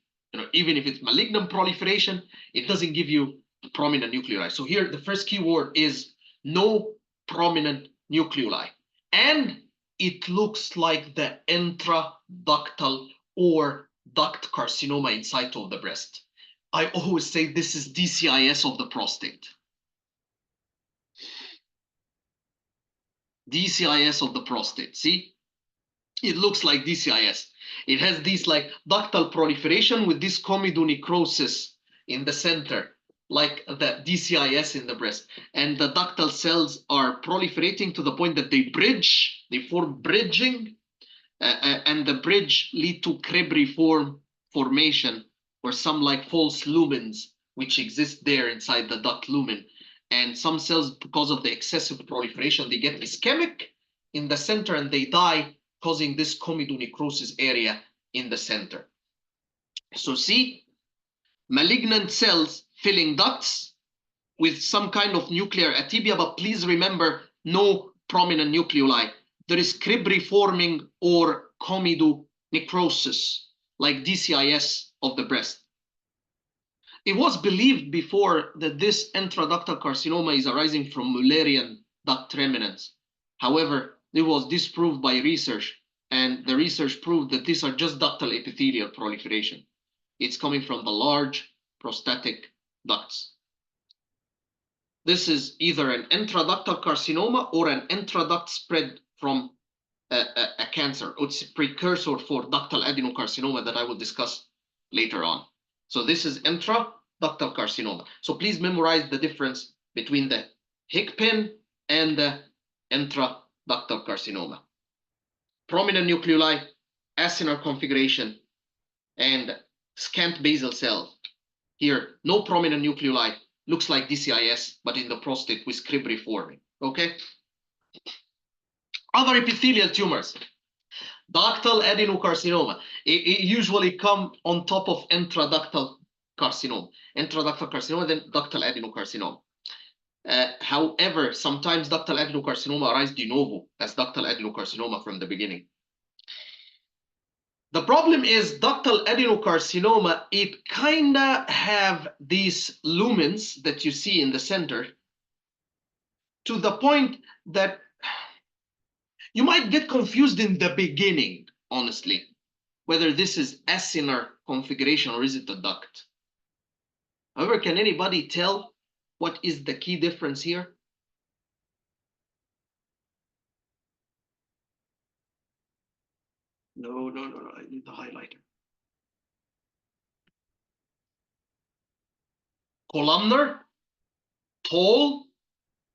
Even if it's malignant proliferation, it doesn't give you prominent nucleoli. So here, the first keyword is no prominent nucleoli. And it looks like the intraductal or duct carcinoma in situ of the breast. I always say this is DCIS of the prostate. DCIS of the prostate. See, it looks like DCIS. It has these like ductal proliferation with this comedonecrosis in the center, like the DCIS in the breast. And the ductal cells are proliferating to the point that they bridge, they form bridging, and the bridge lead to cribriform formation or some like false lumens which exist there inside the duct lumen. And some cells, because of the excessive proliferation, they get ischemic in the center and they die, causing this comedonecrosis area in the center. So see, malignant cells filling ducts with some kind of nuclear atebia, but please remember, no prominent nucleoli. There is cribriforming or comedo necrosis, like DCIS of the breast. It was believed before that this intraductal carcinoma is arising from Mullerian duct remnants. However, it was disproved by research, and the research proved that these are just ductal epithelial proliferation. It's coming from the large prostatic ducts. This is either an intraductal carcinoma or an intraduct spread from a cancer. It's a precursor for ductal adenocarcinoma that I will discuss later on. So this is intraductal carcinoma. So please memorize the difference between the hic pin and the intraductal carcinoma. Prominent nucleoli, acinar configuration, and scant basal cell. Here, no prominent nucleoli, looks like DCIS, but in the prostate with crib reforming, okay? Other epithelial tumors, ductal adenocarcinoma. It usually come on top of intraductal carcinoma. Intraductal carcinoma, then ductal adenocarcinoma. However, sometimes ductal adenocarcinoma arise de novo as ductal adenocarcinoma from the beginning. The problem is ductal adenocarcinoma, it kinda have these lumens that you see in the center to the point that you might get confused in the beginning, honestly, whether this is acinar configuration or is it a duct. However, can anybody tell what is the key difference here? No, I need the highlighter. Columnar, tall,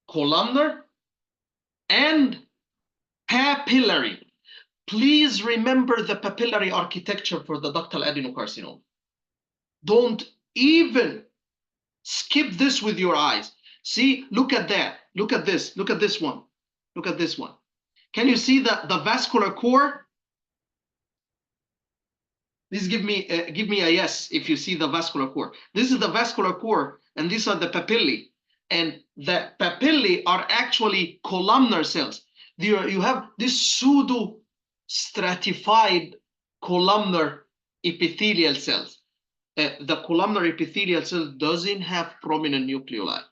columnar, and papillary. Please remember the papillary architecture for the ductal adenocarcinoma. Don't even skip this with your eyes. See, look at that. Look at this. Look at this one. Look at this one. Can you see the vascular core? Please give me a yes if you see the vascular core. This is the vascular core, and these are the papillae. And the papillae are actually columnar cells. You have this pseudo stratified columnar epithelial cells. The columnar epithelial cell doesn't have prominent nucleoli.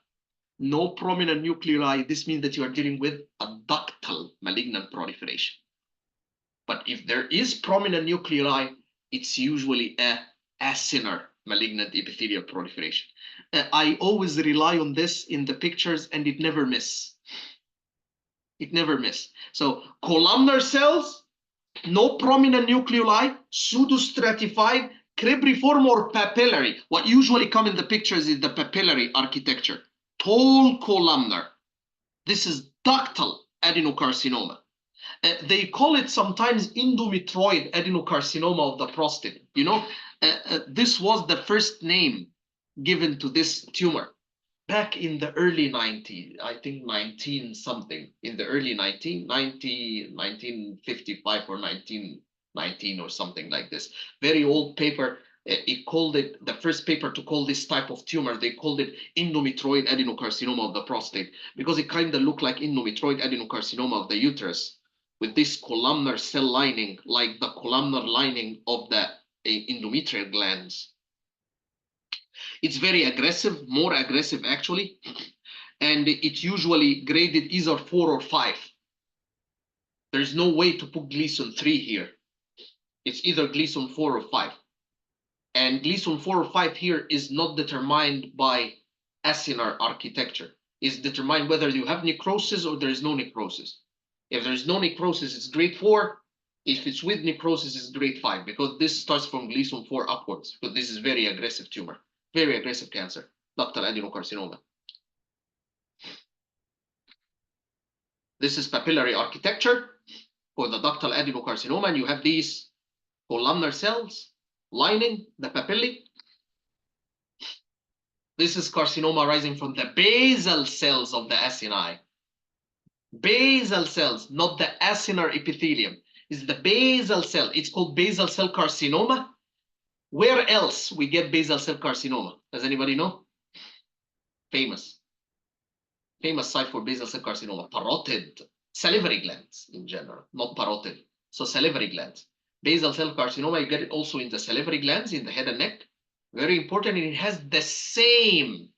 No prominent nucleoli. This means that you are dealing with a ductal malignant proliferation. But if there is prominent nucleoli, it's usually a acinar malignant epithelial proliferation. I always rely on this in the pictures, and it never miss. It never miss. So columnar cells, no prominent nucleoli, pseudostratified, cribriform or papillary. What usually come in the pictures is the papillary architecture. Tall columnar. This is ductal adenocarcinoma. They call it sometimes endometrioid adenocarcinoma of the prostate. You know, this was the first name given to this tumor back in the early 90s, I think 19 something, in the early 1955 or 1919 or something like this. Very old paper. It called it, the first paper to call this type of tumor, they called it endometrioid adenocarcinoma of the prostate, because it kind of looked like endometrioid adenocarcinoma of the uterus, with this columnar cell lining, like the columnar lining of the endometrial glands. It's very aggressive, more aggressive actually, and it's usually graded either 4 or 5. There's no way to put Gleason 3 here. It's either Gleason 4 or 5. And Gleason 4 or 5 here is not determined by acinar architecture. It's determined whether you have necrosis or there is no necrosis. If there's no necrosis, it's grade 4. If it's with necrosis, it's grade 5, because this starts from Gleason 4 upwards, because this is very aggressive tumor, very aggressive cancer, ductal adenocarcinoma. This is papillary architecture for the ductal adenocarcinoma, and you have these columnar cells lining the papillae. This is carcinoma arising from the basal cells of the acini. Basal cells, not the acinar epithelium. It's the basal cell. It's called basal cell carcinoma. Where else we get basal cell carcinoma? Does anybody know? Famous site for basal cell carcinoma, parotid, salivary glands in general, not parotid. So salivary glands. Basal cell carcinoma, you get it also in the salivary glands, in the head and neck. Very important, and it has the same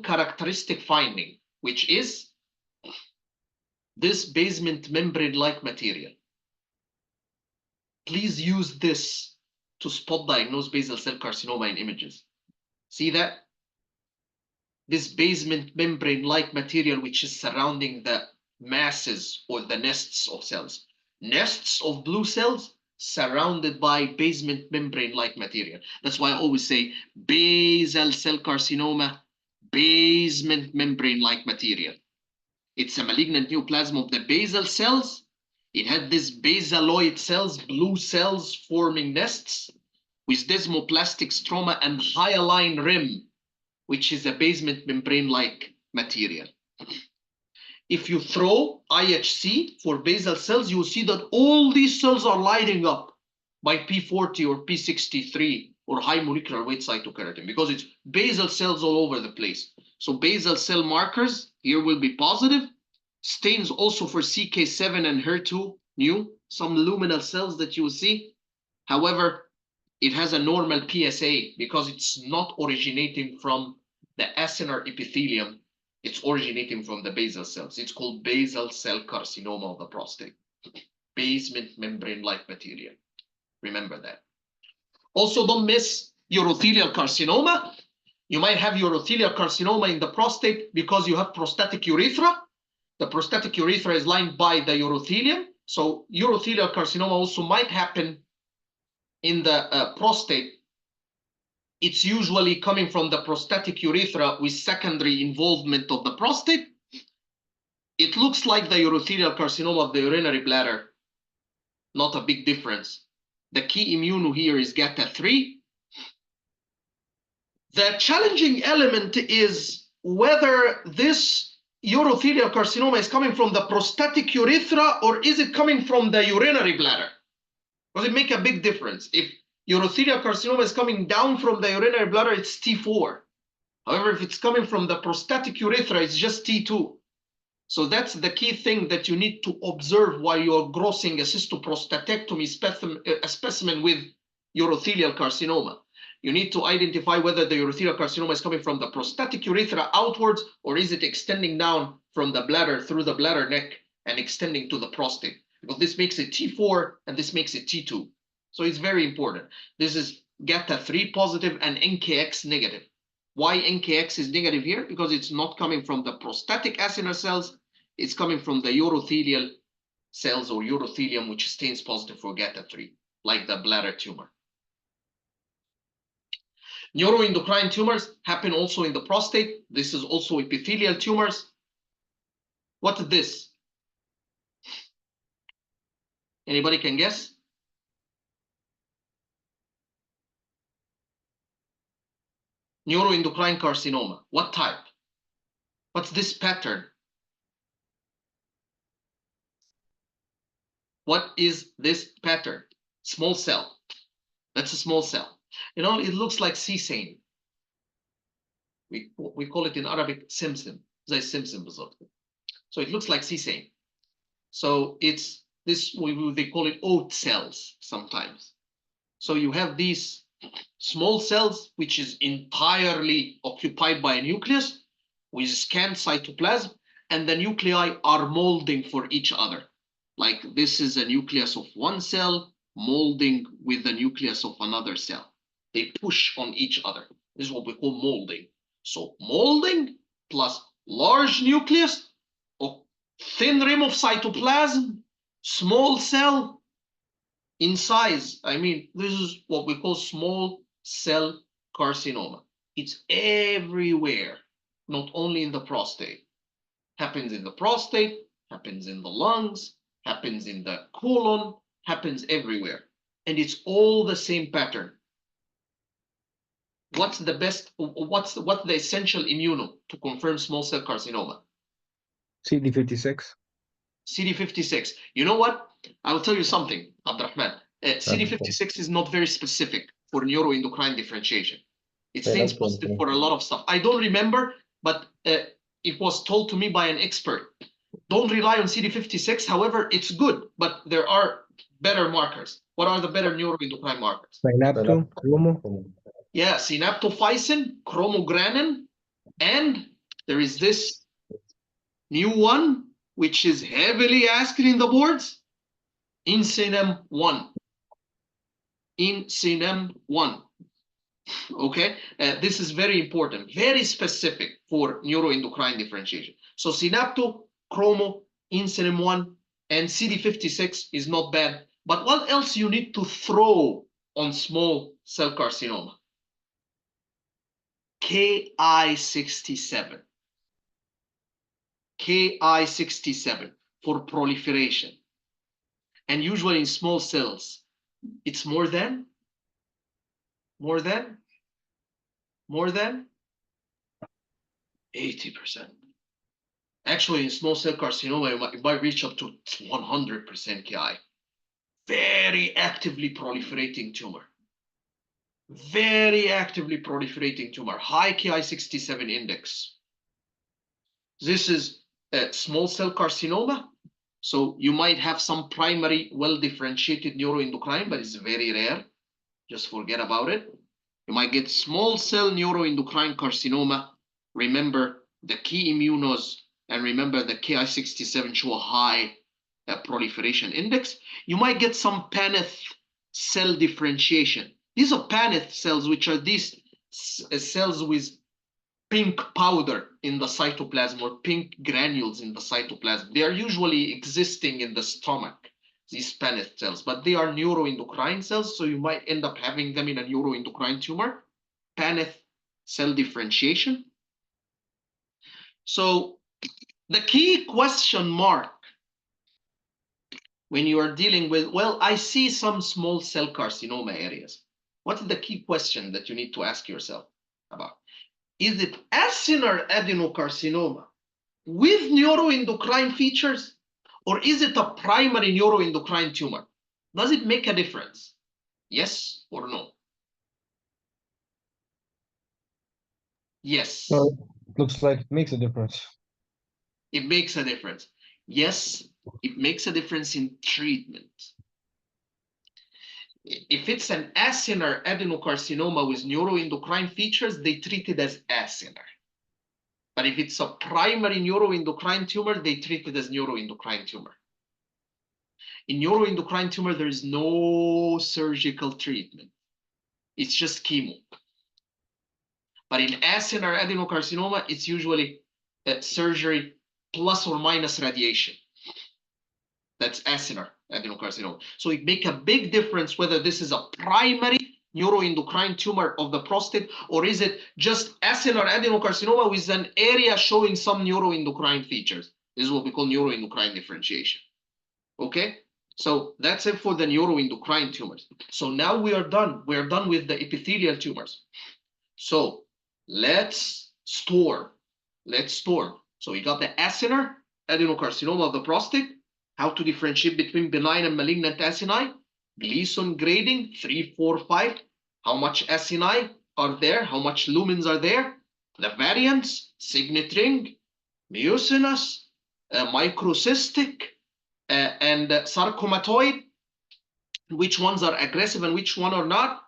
characteristic finding, which is this basement membrane-like material. Please use this to spot diagnose basal cell carcinoma in images. See that? This basement membrane-like material which is surrounding the masses or the nests of cells. Nests of blue cells surrounded by basement membrane-like material. That's why I always say basal cell carcinoma, basement membrane-like material. It's a malignant neoplasm of the basal cells. It had these basaloid cells, blue cells forming nests with desmoplastic stroma and hyaline rim, which is a basement membrane-like material. If you throw IHC for basal cells, you will see that all these cells are lighting up by P40 or P63 or high molecular weight cytokeratin, because it's basal cells all over the place. So basal cell markers here will be positive. Stains also for CK7 and HER2 new, some luminal cells that you will see. However, it has a normal PSA because it's not originating from the acinar epithelium. It's originating from the basal cells. It's called basal cell carcinoma of the prostate. Basement membrane-like material. Remember that. Also, don't miss urothelial carcinoma. You might have urothelial carcinoma in the prostate because you have prostatic urethra. The prostatic urethra is lined by the urothelium. So urothelial carcinoma also might happen in the prostate. It's usually coming from the prostatic urethra with secondary involvement of the prostate. It looks like the urothelial carcinoma of the urinary bladder. Not a big difference. The key immuno here is GATA3. The challenging element is whether this urothelial carcinoma is coming from the prostatic urethra or is it coming from the urinary bladder? Does it make a big difference? If urothelial carcinoma is coming down from the urinary bladder, it's T4. However, if it's coming from the prostatic urethra, it's just T2. So that's the key thing that you need to observe while you're grossing a cystoprostatectomy specimen with urothelial carcinoma. You need to identify whether the urothelial carcinoma is coming from the prostatic urethra outwards, or is it extending down from the bladder through the bladder neck and extending to the prostate. Because this makes it T4 and this makes it T2. So it's very important. This is GATA3 positive and NKX negative. Why NKX is negative here? Because it's not coming from the prostatic acinar cells. It's coming from the urothelial cells or urothelium, which stains positive for GATA3, like the bladder tumor. Neuroendocrine tumors happen also in the prostate. This is also epithelial tumors. What is this? Anybody can guess? Neuroendocrine carcinoma. What type? What's this pattern? What is this pattern? Small cell. That's a small cell. You know, it looks like sisane. We call it in Arabic simsim. Zay simsim بالظبط. So it looks like sisane. So it's this, they call it oat cells sometimes. So you have these small cells, which is entirely occupied by a nucleus with scant cytoplasm, and the nuclei are molding for each other. Like this is a nucleus of one cell molding with the nucleus of another cell. They push on each other. This is what we call molding. So molding plus large nucleus of thin rim of cytoplasm, small cell in size. I mean, this is what we call small cell carcinoma. It's everywhere, not only in the prostate. Happens in the prostate, happens in the lungs, happens in the colon, happens everywhere. And it's all the same pattern. What's the essential immuno to confirm small cell carcinoma? CD56. CD56. You know what? I will tell you something, Abdurrahman. CD56 is not very specific for neuroendocrine differentiation. It stains positive for a lot of stuff. I don't remember, but it was told to me by an expert. Don't rely on CD56. However, it's good, but there are better markers. What are the better neuroendocrine markers? Synapto, chromo. Yeah, synaptophysin, chromogranin, and there is this new one, which is heavily asked in the boards, Incinem 1. Incinem 1. Okay, this is very important, very specific for neuroendocrine differentiation. So synapto, chromo, Incinem 1, and CD56 is not bad. But what else you need to throw on small cell carcinoma? Ki67. Ki67 for proliferation. And usually in small cells, it's more than 80%. Actually, in small cell carcinoma, it might reach up to 100% Ki. Very actively proliferating tumor. Very actively proliferating tumor. High Ki67 index. This is a small cell carcinoma. So you might have some primary well-differentiated neuroendocrine, but it's very rare. Just forget about it. You might get small cell neuroendocrine carcinoma. Remember the key immunos, and remember the Ki67 show a high proliferation index. You might get some Paneth cell differentiation. These are Paneth cells, which are these cells with pink powder in the cytoplasm or pink granules in the cytoplasm. They are usually existing in the stomach, these Paneth cells, but they are neuroendocrine cells, so you might end up having them in a neuroendocrine tumor. Paneth cell differentiation. So the key question mark when you are dealing with, well, I see some small cell carcinoma areas. What is the key question that you need to ask yourself about? Is it acinar adenocarcinoma with neuroendocrine features, or is it a primary neuroendocrine tumor? Does it make a difference? Yes or no? Yes. Well, it looks like it makes a difference. It makes a difference. Yes, it makes a difference in treatment. If it's an acinar adenocarcinoma with neuroendocrine features, they treat it as acinar. But if it's a primary neuroendocrine tumor, they treat it as neuroendocrine tumor. In neuroendocrine tumor, there is no surgical treatment. It's just chemo. But in acinar adenocarcinoma, it's usually surgery plus or minus radiation. That's acinar adenocarcinoma. So it makes a big difference whether this is a primary neuroendocrine tumor of the prostate, or is it just acinar adenocarcinoma with an area showing some neuroendocrine features. This is what we call neuroendocrine differentiation. Okay, so that's it for the neuroendocrine tumors. So now we are done. We are done with the epithelial tumors. So let's store. So we got the acinar adenocarcinoma of the prostate. How to differentiate between benign and malignant acini? Gleason grading 3, 4, 5. How much acini are there? How much lumens are there? The variants: signet ring, mucinous, microcystic, and sarcomatoid. Which ones are aggressive and which one are not?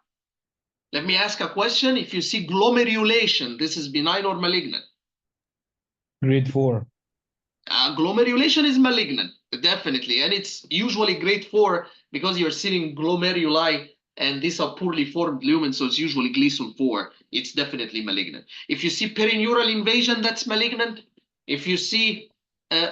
Let me ask a question. If you see glomerulation, this is benign or malignant? Grade 4. Glomerulation is malignant, definitely, and it's usually grade 4 because you're seeing glomeruli, and these are poorly formed lumens, so it's usually Gleason 4. It's definitely malignant. If you see perineural invasion, that's malignant. If you see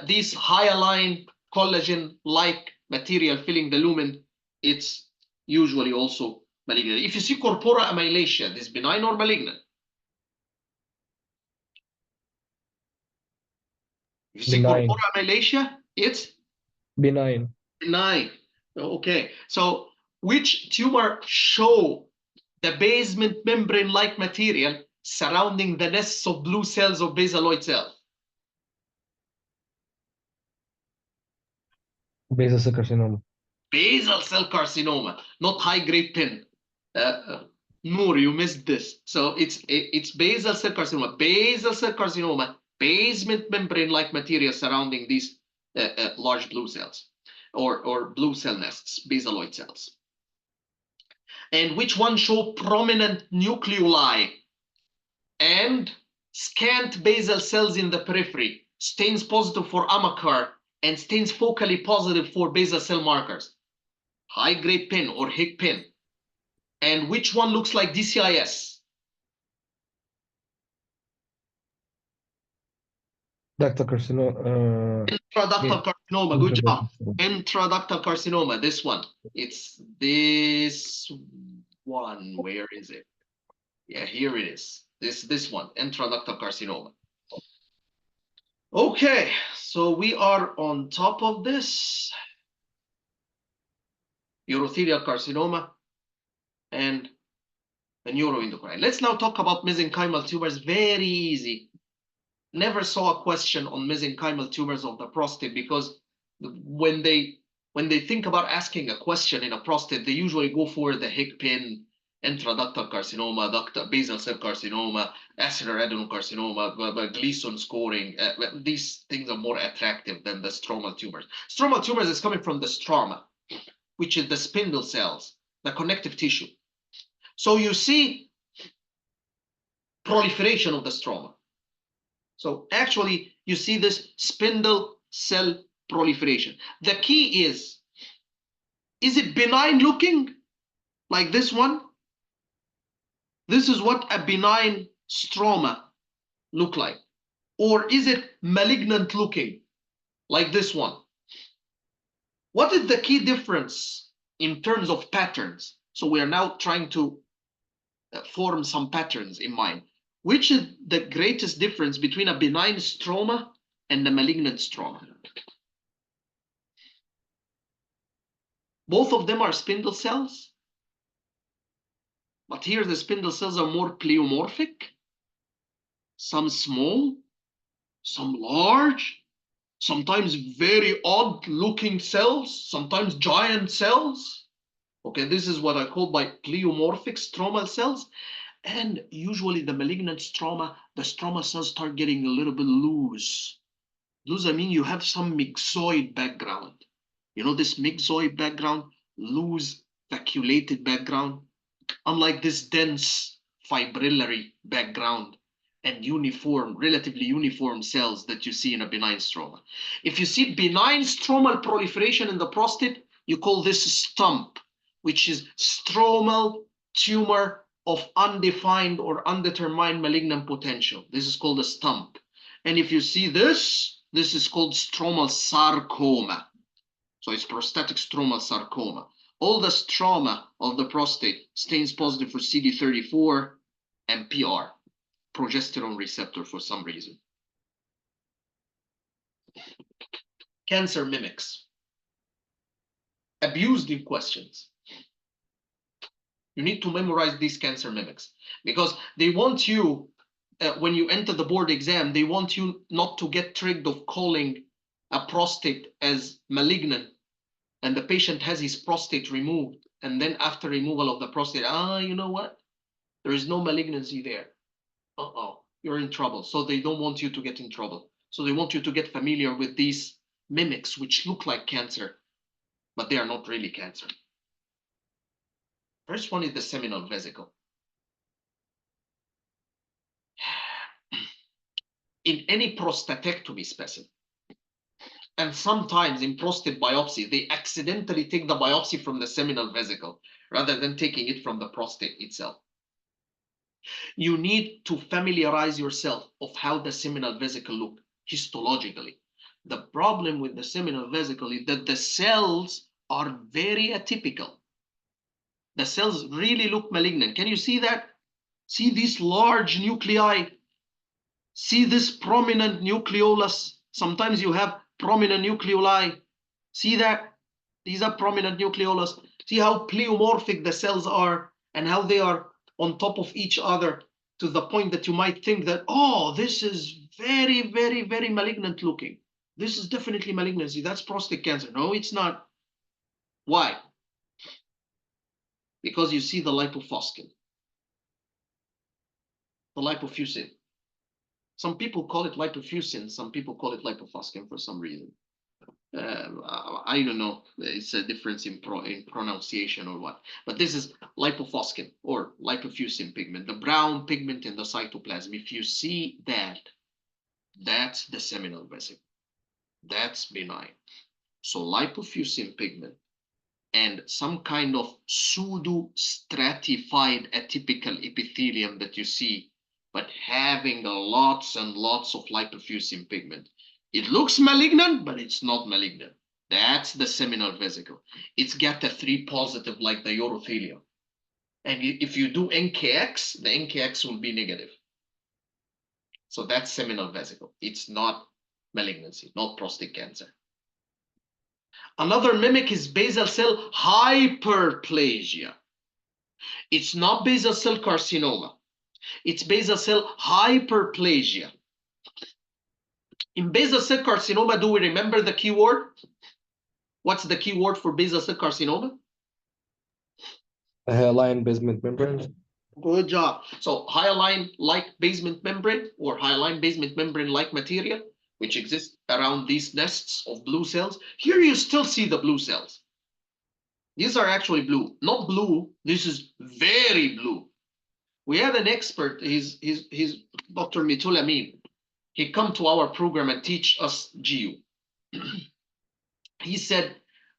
these hyaline collagen-like material filling the lumen, it's usually also malignant. If you see corpora amylacia, this is benign or malignant? If you see Benign. corpora amylacia, it's Benign. benign. Okay, so which tumor show the basement membrane-like material surrounding the nests of blue cells of basaloid cells? Basal cell carcinoma. Basal cell carcinoma, not high-grade PIN. Noor, you missed this. So it's basal cell carcinoma. Basal cell carcinoma, basement membrane-like material surrounding these large blue cells. or blue cell nests, basaloid cells. And which one show prominent nucleoli and scant basal cells in the periphery, stains positive for Amacar, and stains focally positive for basal cell markers, high-grade pin or Hick pin. And which one looks like DCIS? Ductal carcinoma. Intraductal carcinoma, good job. Intraductal. Intraductal carcinoma, this one. It's this one. Where is it? Yeah, here it is. This one, intraductal carcinoma. Okay, so we are on top of this. Urothelial carcinoma and the neuroendocrine. Let's now talk about mesenchymal tumors. Very easy. Never saw a question on mesenchymal tumors of the prostate, because when they think about asking a question in a prostate, they usually go for the Hick pin, intraductal carcinoma, ductal, basal cell carcinoma, acinar adenocarcinoma, Gleason scoring. These things are more attractive than the stromal tumors. Stromal tumors is coming from the stroma, which is the spindle cells, the connective tissue. So you see proliferation of the stroma. So actually, you see this spindle cell proliferation. The key is it benign looking, like this one? This is what a benign stroma look like. Or is it malignant looking, like this one? What is the key difference in terms of patterns? So we are now trying to form some patterns in mind. Which is the greatest difference between a benign stroma and a malignant stroma? Both of them are spindle cells, but here the spindle cells are more pleomorphic, some small, some large, sometimes very odd looking cells, sometimes giant cells. Okay, this is what I call by pleomorphic stromal cells. And usually the malignant stroma, the stroma cells start getting a little bit loose. Loose, I mean you have some myxoid background. You know this myxoid background, loose vacuolated background, unlike this dense fibrillary background and uniform, relatively uniform cells that you see in a benign stroma. If you see benign stromal proliferation in the prostate, you call this stump, which is stromal tumor of undefined or undetermined malignant potential. This is called a stump. And if you see this is called stromal sarcoma. So it's prostatic stromal sarcoma. All the stroma of the prostate stains positive for CD34 and PR, progesterone receptor, for some reason. Cancer mimics. Abused in questions. You need to memorize these cancer mimics, because they want you, when you enter the board exam, they want you not to get tricked of calling a prostate as malignant and the patient has his prostate removed. And then after removal of the prostate, you know what? There is no malignancy there. You're in trouble. So they don't want you to get in trouble. So they want you to get familiar with these mimics, which look like cancer, but they are not really cancer. First one is the seminal vesicle. In any prostatectomy specimen, and sometimes in prostate biopsy, they accidentally take the biopsy from the seminal vesicle rather than taking it from the prostate itself. You need to familiarize yourself of how the seminal vesicle look histologically. The problem with the seminal vesicle is that the cells are very atypical. The cells really look malignant. Can you see that? See these large nuclei? See this prominent nucleolus? Sometimes you have prominent nucleoli. See that? These are prominent nucleolus. See how pleomorphic the cells are and how they are on top of each other, to the point that you might think that, oh, this is very, very, very malignant looking. This is definitely malignancy. That's prostate cancer. No, it's not. Why? Because you see the lipofuscin, the lipofuscin. Some people call it lipofuscin. Some people call it lipofuscin for some reason. I don't know. It's a difference in pronunciation or what. But this is lipofuscin or lipofuscin pigment, the brown pigment in the cytoplasm. If you see that, that's the seminal vesicle. That's benign. So lipofuscin pigment and some kind of pseudo-stratified atypical epithelium that you see, but having lots and lots of lipofuscin pigment. It looks malignant, but it's not malignant. That's the seminal vesicle. It's GATA3 positive like the urothelial. And if you do NKX, the NKX will be negative. So that's seminal vesicle. It's not malignancy, not prostate cancer. Another mimic is basal cell hyperplasia. It's not basal cell carcinoma. It's basal cell hyperplasia. In basal cell carcinoma, do we remember the keyword? What's the keyword for basal cell carcinoma? Hyaline basement membrane. Good job. So hyaline-like basement membrane or hyaline basement membrane-like material, which exists around these nests of blue cells. Here you still see the blue cells. These are actually blue, not blue. This is very blue. We had an expert, he's Dr. Mitul Amin. He come to our program and teach us GU. He said,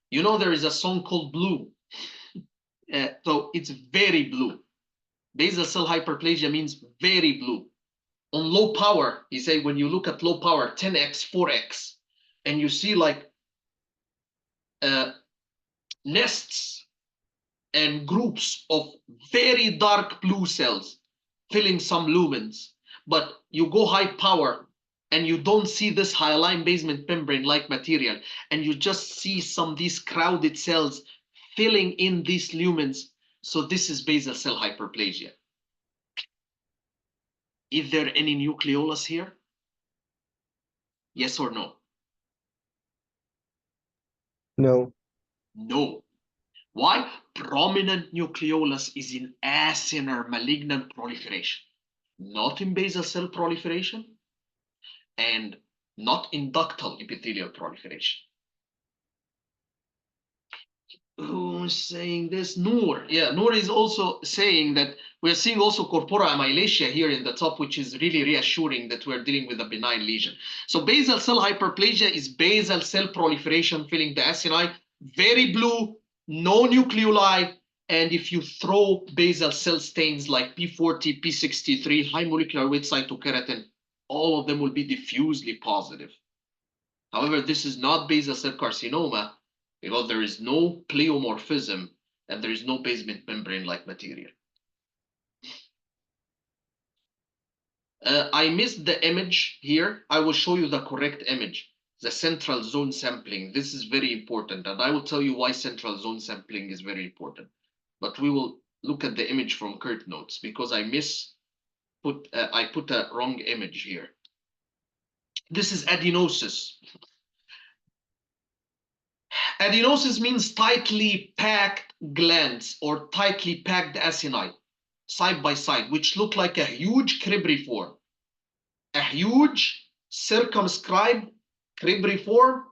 you know, there is a song called Blue. So it's very blue. Basal cell hyperplasia means very blue. On low power, he said, when you look at low power, 10x, 4x, and you see like nests and groups of very dark blue cells filling some lumens, but you go high power and you don't see this hyaline basement membrane-like material, and you just see some of these crowded cells filling in these lumens. So this is basal cell hyperplasia. Is there any nucleolus here? Yes or no? No. No. Why? Prominent nucleolus is in acinar malignant proliferation, not in basal cell proliferation, and not in ductal epithelial proliferation. Who's saying this? Noor. Yeah, Noor is also saying that we're seeing also corpora amylacia here in the top, which is really reassuring that we're dealing with a benign lesion. So basal cell hyperplasia is basal cell proliferation filling the acini, very blue, no nucleoli, and if you throw basal cell stains like P40, P63, high molecular weight cytokeratin, all of them will be diffusely positive. However, this is not basal cell carcinoma because there is no pleomorphism and there is no basement membrane-like material. I missed the image here. I will show you the correct image, the central zone sampling. This is very important, and I will tell you why central zone sampling is very important. But we will look at the image from Kurt notes because I put a wrong image here. This is adenosis. Adenosis means tightly packed glands or tightly packed acini side by side, which look like a huge cribriform. A huge circumscribed cribriform,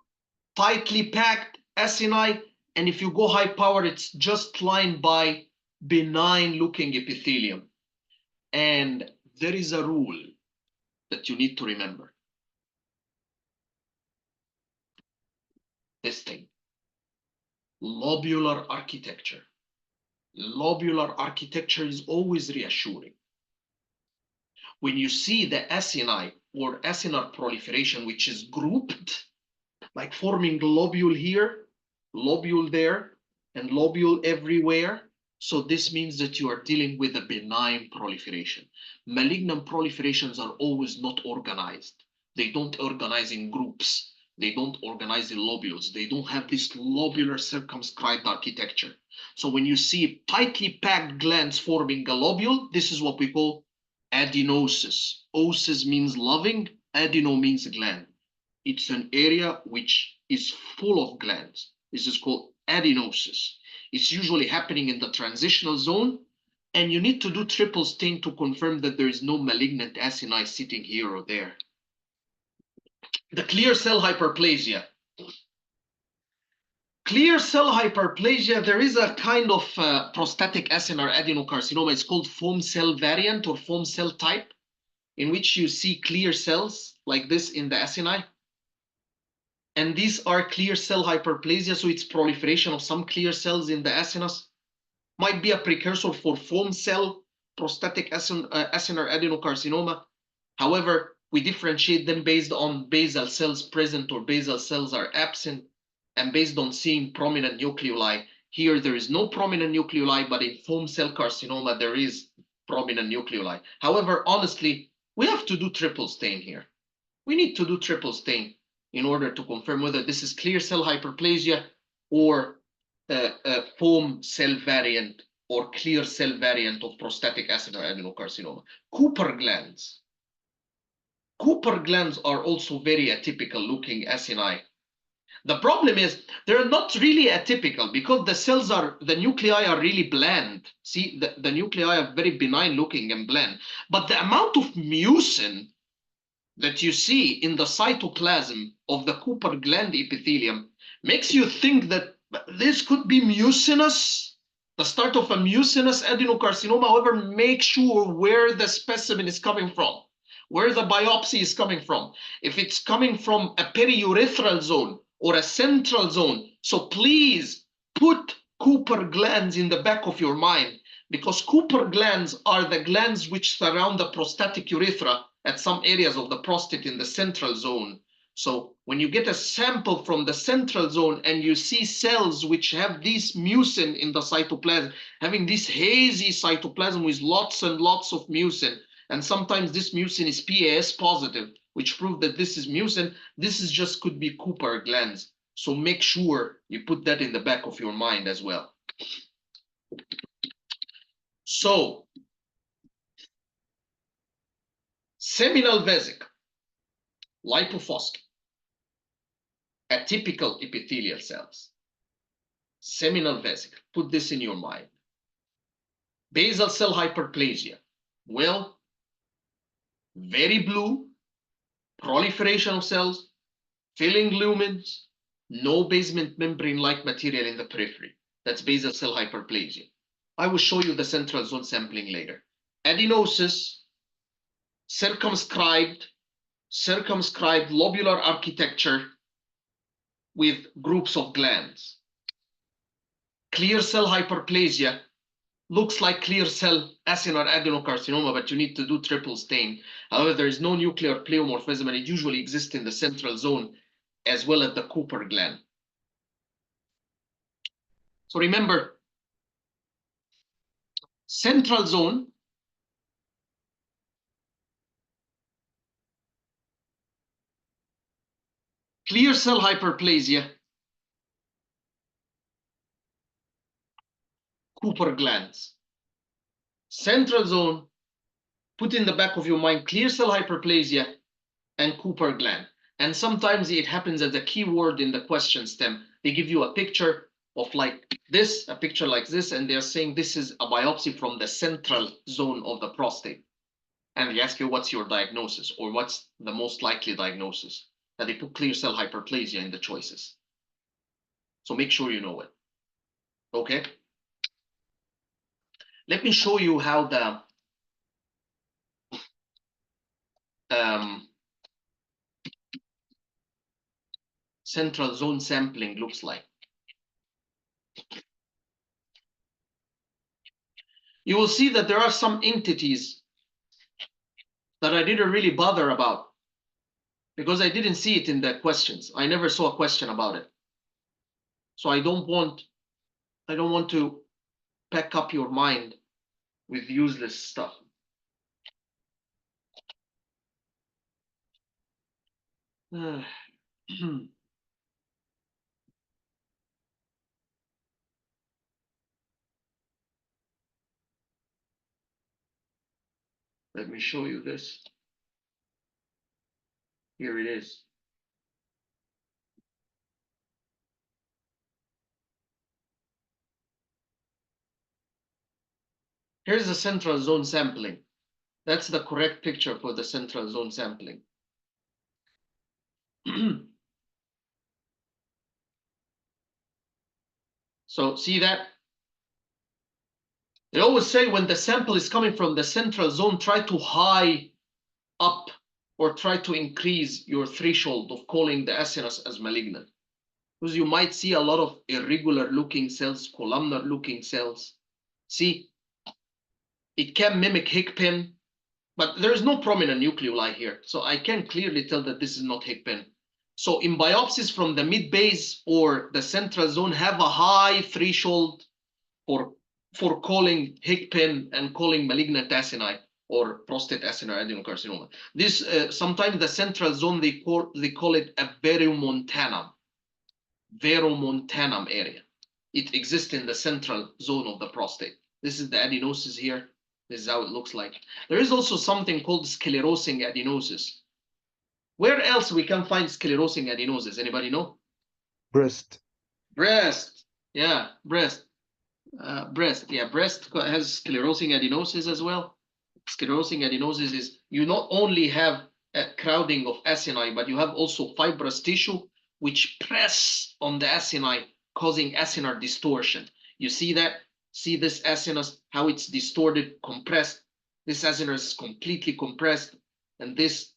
tightly packed acini, and if you go high power, it's just lined by benign looking epithelium. And there is a rule that you need to remember. This thing. Lobular architecture. Lobular architecture is always reassuring. When you see the acini or acinar proliferation, which is grouped, like forming lobule here, lobule there, and lobule everywhere, so this means that you are dealing with a benign proliferation. Malignant proliferations are always not organized. They don't organize in groups. They don't organize in lobules. They don't have this lobular circumscribed architecture. So when you see tightly packed glands forming a lobule, this is what we call adenosis. Osis means loving, adeno means gland. It's an area which is full of glands. This is called adenosis. It's usually happening in the transitional zone, and you need to do triple stain to confirm that there is no malignant acini sitting here or there. The clear cell hyperplasia. Clear cell hyperplasia, there is a kind of prostatic acinar adenocarcinoma. It's called foam cell variant or foam cell type, in which you see clear cells like this in the acini. And these are clear cell hyperplasia, so it's proliferation of some clear cells in the acinus. Might be a precursor for foam cell prostatic acinar adenocarcinoma. However, we differentiate them based on basal cells present or basal cells are absent, and based on seeing prominent nucleoli. Here, there is no prominent nucleoli, but in foam cell carcinoma, there is prominent nucleoli. However, honestly, we have to do triple stain here. We need to do triple stain in order to confirm whether this is clear cell hyperplasia or a foam cell variant or clear cell variant of prostatic acinar adenocarcinoma. Cooper glands. Cooper glands are also very atypical looking acini. The problem is they're not really atypical because the nuclei are really bland. See, the nuclei are very benign looking and bland, but the amount of mucin that you see in the cytoplasm of the Cooper gland epithelium makes you think that this could be mucinous, the start of a mucinous adenocarcinoma. However, make sure where the specimen is coming from, where the biopsy is coming from. If it's coming from a periurethral zone or a central zone, so please put Cooper glands in the back of your mind, because Cooper glands are the glands which surround the prostatic urethra at some areas of the prostate in the central zone. So when you get a sample from the central zone and you see cells which have this mucin in the cytoplasm, having this hazy cytoplasm with lots and lots of mucin, and sometimes this mucin is PAS positive, which proves that this is mucin, this is just could be Cooper glands. So make sure you put that in the back of your mind as well. So, seminal vesicle, lipofuscin, atypical epithelial cells, seminal vesicle, put this in your mind. Basal cell hyperplasia, well, very blue, proliferation of cells, filling lumens, no basement membrane-like material in the periphery. That's basal cell hyperplasia. I will show you the central zone sampling later. Adenosis, circumscribed lobular architecture with groups of glands. Clear cell hyperplasia looks like clear cell acinar adenocarcinoma, but you need to do triple stain. However, there is no nuclear pleomorphism, and it usually exists in the central zone as well as the Cooper gland. So remember, central zone, clear cell hyperplasia, Cooper glands. Central zone, put in the back of your mind, clear cell hyperplasia and Cooper gland. And sometimes it happens as a keyword in the question stem. They give you a picture of like this, a picture like this, and they're saying this is a biopsy from the central zone of the prostate. And they ask you what's your diagnosis or what's the most likely diagnosis. And they put clear cell hyperplasia in the choices. So make sure you know it. Okay? Let me show you how the central zone sampling looks like. You will see that there are some entities that I didn't really bother about because I didn't see it in the questions. I never saw a question about it. So I don't want to pack up your mind with useless stuff. Let me show you this. Here it is. Here's the central zone sampling. That's the correct picture for the central zone sampling. So see that? They always say when the sample is coming from the central zone, try to high up or try to increase your threshold of calling the acinus as malignant. Because you might see a lot of irregular looking cells, columnar looking cells. See, it can mimic Hickpin, but there is no prominent nucleoli here. So I can clearly tell that this is not Hickpin. So in biopsies from the mid base or the central zone have a high threshold for calling Hickpin and calling malignant acini or prostate acinar adenocarcinoma. This sometimes the central zone they call it a verumontanum area. It exists in the central zone of the prostate. This is the adenosis here. This is how it looks like. There is also something called sclerosing adenosis. Where else we can find sclerosing adenosis? Anybody know? Breast. Breast. Yeah, breast. Breast. Yeah, breast has sclerosing adenosis as well. Sclerosing adenosis is you not only have a crowding of acini, but you have also fibrous tissue which press on the acini, causing acinar distortion. You see that? See this acinus, how it's distorted, compressed. This acinus is completely compressed, and this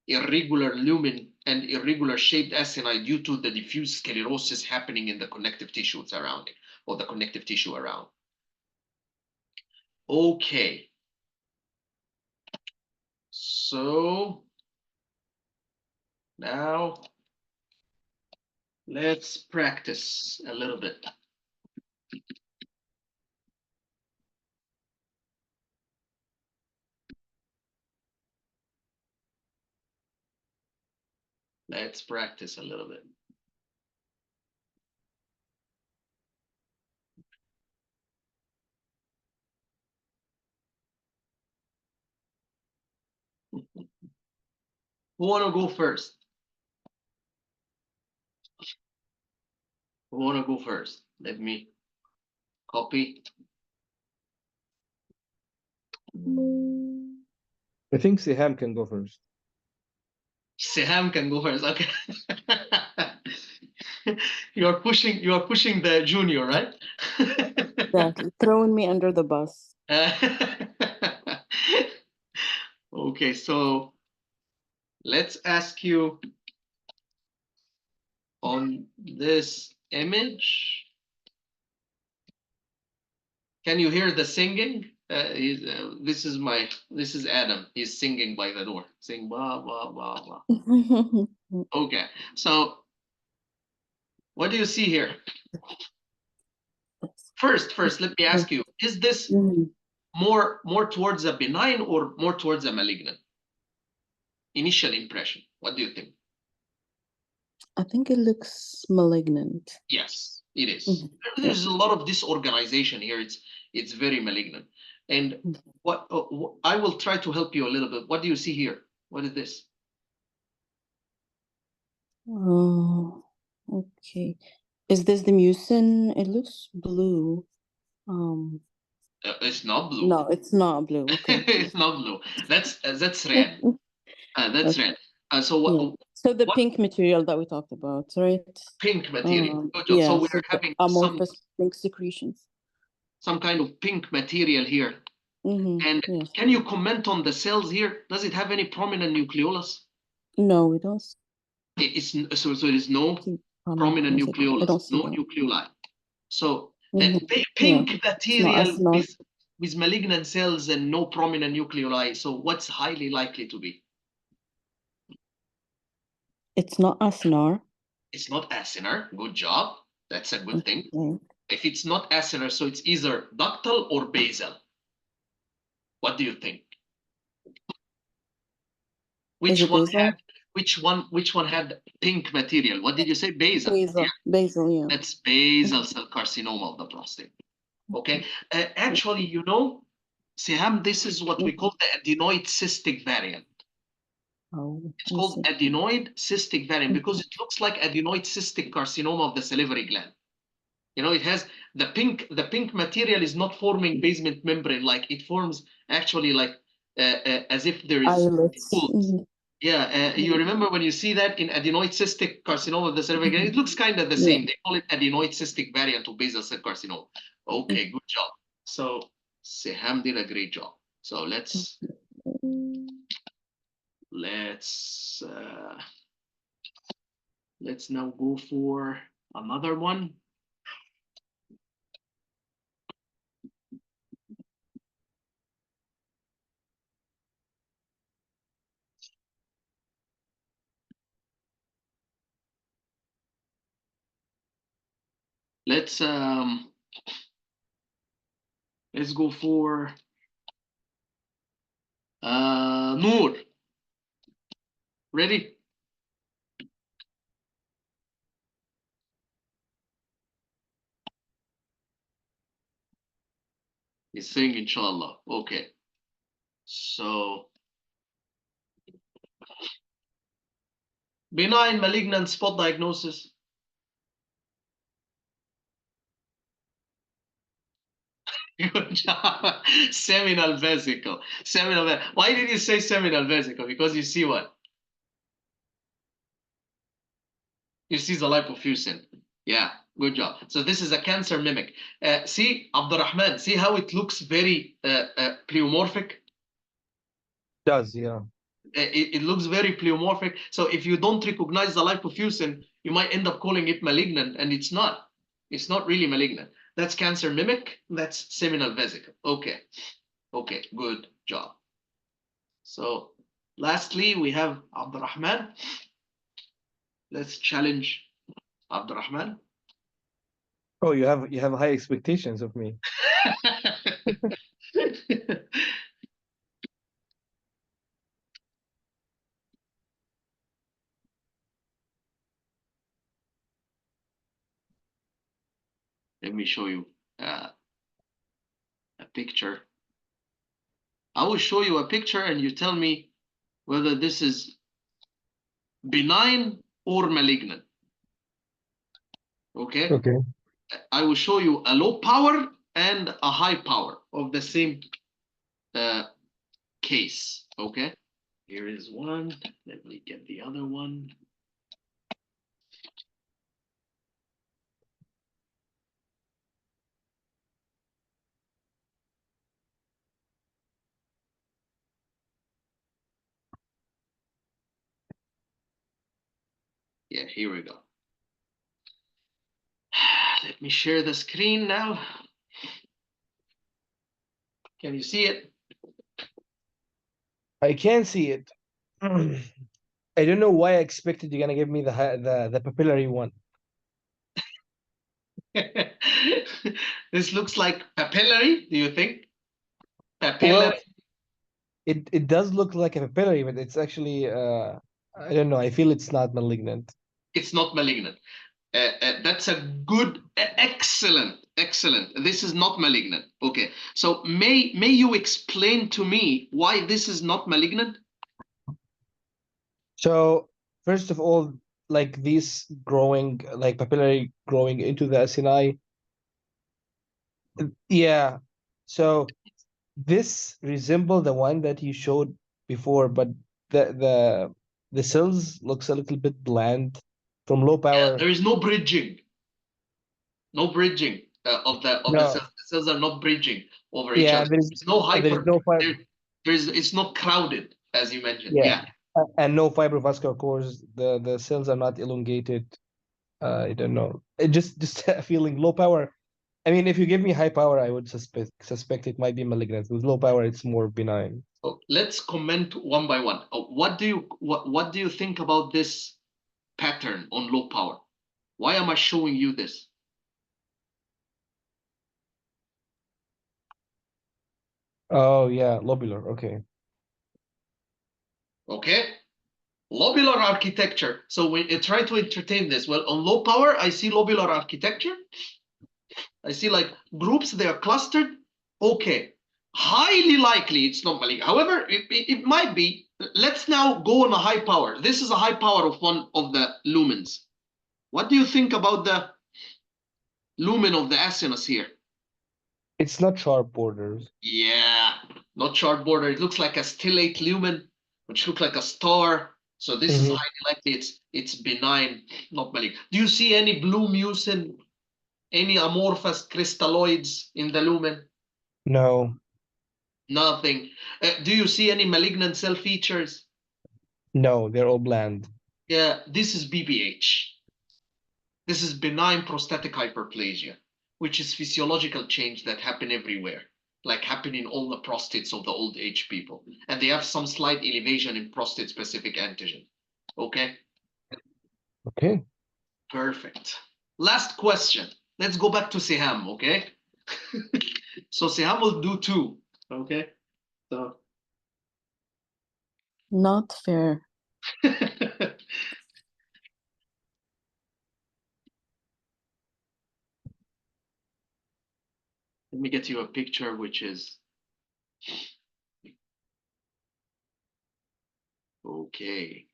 irregular lumen and irregular shaped acini due to the diffuse sclerosis happening in the connective tissue surrounding or the connective tissue around. Okay. So now let's practice a little bit. Let's practice a little bit. Who want to go first? Who want to go first? Let me copy. I think Siham can go first. Siham can go first. Okay. You are pushing the junior, right? Exactly. Throwing me under the bus. Okay, so let's ask you on this image. Can you hear the singing? This is Adam. He's singing by the door. Sing blah blah blah blah. Okay, so what do you see here? First, let me ask you: is this more towards a benign or more towards a malignant? Initial impression. What do you think? I think it looks malignant. Yes, it is. There's a lot of disorganization here. It's very malignant. And what I will try to help you a little bit. What do you see here? What is this? Oh, okay. Is this the mucin? It looks blue. It's not blue. No, it's not blue. Okay. It's not blue. That's red. That's Okay. red. So So the pink material that we talked about, right? Pink material. Yeah. So we're having amorphous pink secretions. Some kind of pink material here. And can you comment on the cells here? Does it have any prominent nucleolus? No, we don't. So there is no prominent nucleolus, no nucleoli. So pink material with malignant cells and no prominent nucleoli. So what's highly likely to be? It's not acinar. It's not acinar. Good job. That's a good thing. If it's not acinar, so it's either ductal or basal. What do you think? Which one had pink material? What did you say? Basal. Basal, yeah. That's basal cell carcinoma of the prostate. Okay. Actually, you know, Siham, this is what we call the adenoid cystic variant. It's called adenoid cystic variant because it looks like adenoid cystic carcinoma of the salivary gland. You know, it has the pink material is not forming basement membrane, like it forms actually like as if there is islets. Yeah, you remember when you see that in adenoid cystic carcinoma of the cervix, it looks kind of the same. They call it adenoid cystic variant of basal cell carcinoma. Okay, good job. So Seham did a great job. So let's now go for another one. Let's go for Noor. Ready? He's saying inshallah. Okay. So benign malignant spot diagnosis. Good job. Seminal vesicle. Why did you say seminal vesicle? Because you see what? You see the lipofuscin. Yeah, good job. So this is a cancer mimic. See, Abdurrahman, see how it looks very pleomorphic? Does, yeah. It looks very pleomorphic. So if you don't recognize the lipofuscin, you might end up calling it malignant, and it's not. It's not really malignant. That's cancer mimic. That's seminal vesicle. Okay. Okay, good job. So lastly, we have Abdurrahman. Let's challenge Abdurrahman. Oh, you have high expectations of me. Let me show you a picture. I will show you a picture and you tell me whether this is benign or malignant. Okay? Okay. I will show you a low power and a high power of the same case. Okay? Here is one. Let me get the other one. Yeah, here we go. Let me share the screen now. Can you see it? I can see it. I don't know why I expected you're gonna give me the papillary one. This looks like papillary, do you think? Papillary? Well, it does look like a papillary, but it's actually I don't know. I feel it's not malignant. It's not malignant. That's a good, excellent. This is not malignant. Okay. So may you explain to me why this is not malignant? So first of all, like these growing, like papillary growing into the acini. Yeah. So this resemble the one that you showed before, but the cells looks a little bit bland from low power. There is no bridging. No bridging of the cells. The cells are not bridging over each other. There's no hyper. It's not crowded, as you mentioned. Yeah. And no fibrovascular cores. The cells are not elongated. I don't know. It just feeling low power. I mean, if you give me high power, I would suspect it might be malignant. With low power, it's more benign. So let's comment one by one. What do you think about this pattern on low power? Why am I showing you this? Oh yeah, lobular. Okay. Okay. Lobular architecture. So we try to entertain this. Well, on low power, I see lobular architecture. I see like groups, they are clustered. Okay. Highly likely it's not malignant. However, it might be. Let's now go on a high power. This is a high power of one of the lumens. What do you think about the lumen of the acinus here? It's not sharp borders. Yeah, not sharp border. It looks like a stellate lumen, which look like a star. So this is highly likely it's benign, not malignant. Do you see any blue mucin, any amorphous crystalloids in the lumen? No, Nothing. Do you see any malignant cell features? no, they're all bland. Yeah, this is BPH. This is benign prostatic hyperplasia, which is physiological change that happen everywhere, like happen in all the prostates of the old age people. And they have some slight elevation in prostate-specific antigen. Okay? Okay. Perfect. Last question. Let's go back to Siham, okay? So Siham will do 2, okay? So Not fair. let me get you a picture which is okay.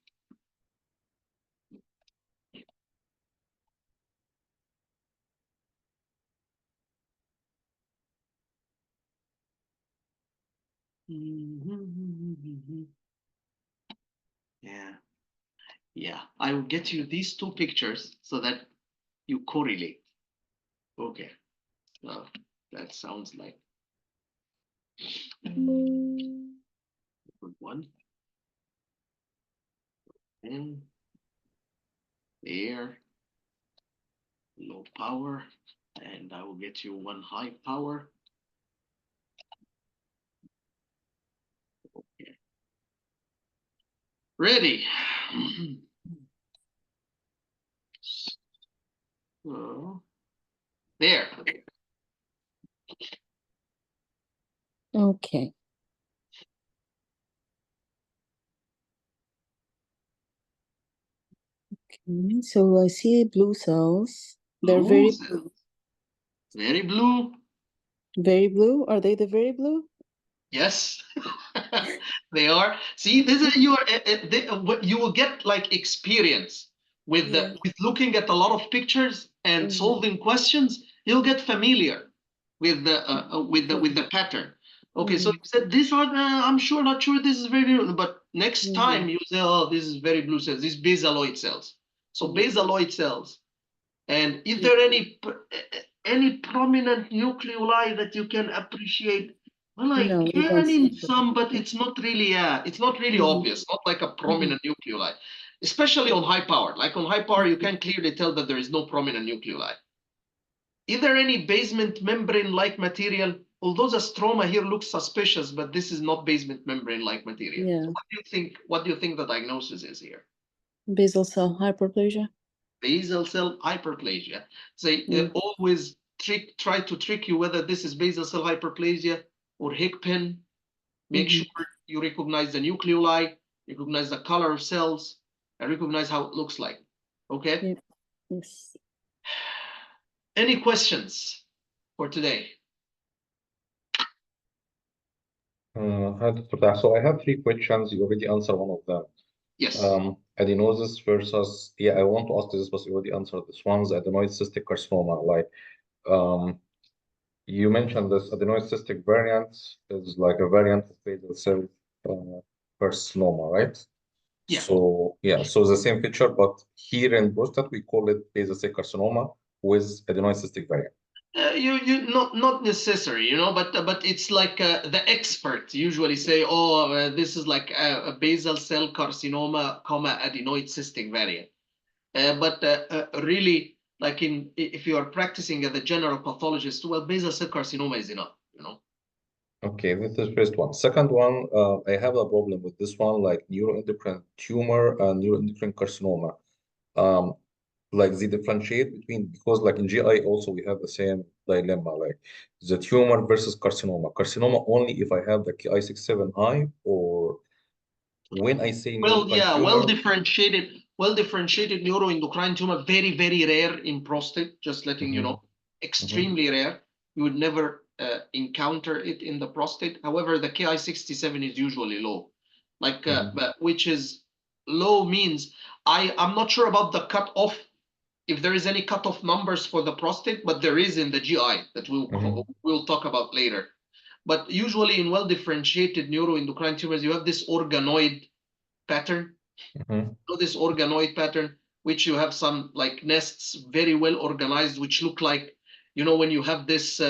Yeah. Yeah, I will get you these 2 pictures so that you correlate. Okay. Well, that sounds like good one. And there, low power, and I will get you one high power. Okay. Ready. So, there. Okay. So I see blue cells. They're Blue very, cells. Very blue. very blue. Are they the very blue? Yes, they are. See, this is you are what you will get like experience with Yeah. with looking at a lot of pictures and solving questions. You'll get familiar with the pattern. Okay, so you said this one. I'm sure, not sure. This is very blue, but next time you say, oh, this is very blue cells. These basaloid cells. So basaloid cells. And is there any prominent nucleoli that you can appreciate? Well, I No, we don't can see in some, but it's not really, it's not really obvious, not like a prominent nucleoli, especially on high power. Like on high power, you can clearly tell that there is no prominent nucleoli. Is there any basement membrane-like material? Although the stroma here looks suspicious, but this is not basement membrane-like material. Yeah. So what do you think the diagnosis is here? Basal cell hyperplasia. Basal cell hyperplasia. They always try to trick you whether this is basal cell hyperplasia or Hickpin. Make sure you recognize the nucleoli, recognize the color of cells, and recognize how it looks like. Okay? Yep. Yes. Any questions for today? Hi, Dr. Tah. So I have 3 questions. You already answered one of them. Yes. Adenosis versus, I want to ask this, but you already answered this one, the adenoid cystic carcinoma. Like, you mentioned this adenoid cystic variant is like a variant of basal cell carcinoma, right? Yeah. So, so the same feature, but here in prostate, we call it basal cell carcinoma with adenoid cystic variant. You not necessary, but it's like the experts usually say, oh, this is like a basal cell carcinoma, adenoid cystic variant. But really, like if you are practicing as a general pathologist, well, basal cell carcinoma is enough, Okay, this is first one. Second one, I have a problem with this one, like neuroendocrine tumor and neuroendocrine carcinoma. Like they differentiate between, because like in GI also we have the same dilemma, like the tumor versus carcinoma. Carcinoma only if I have the Ki67 high, or when I say well, neuroendocrine yeah, tumor. well differentiated neuroendocrine tumor, very, very rare in prostate, just letting you know, extremely rare. You would never encounter it in the prostate. However, the Ki67 is usually low, like which is low means I'm not sure about the cutoff, if there is any cutoff numbers for the prostate, but there is in the GI that we'll talk about later. But usually in well differentiated neuroendocrine tumors, you have this organoid pattern. Mhm. So this organoid pattern, which you have some like nests very well organized, which look like, you know, when you have this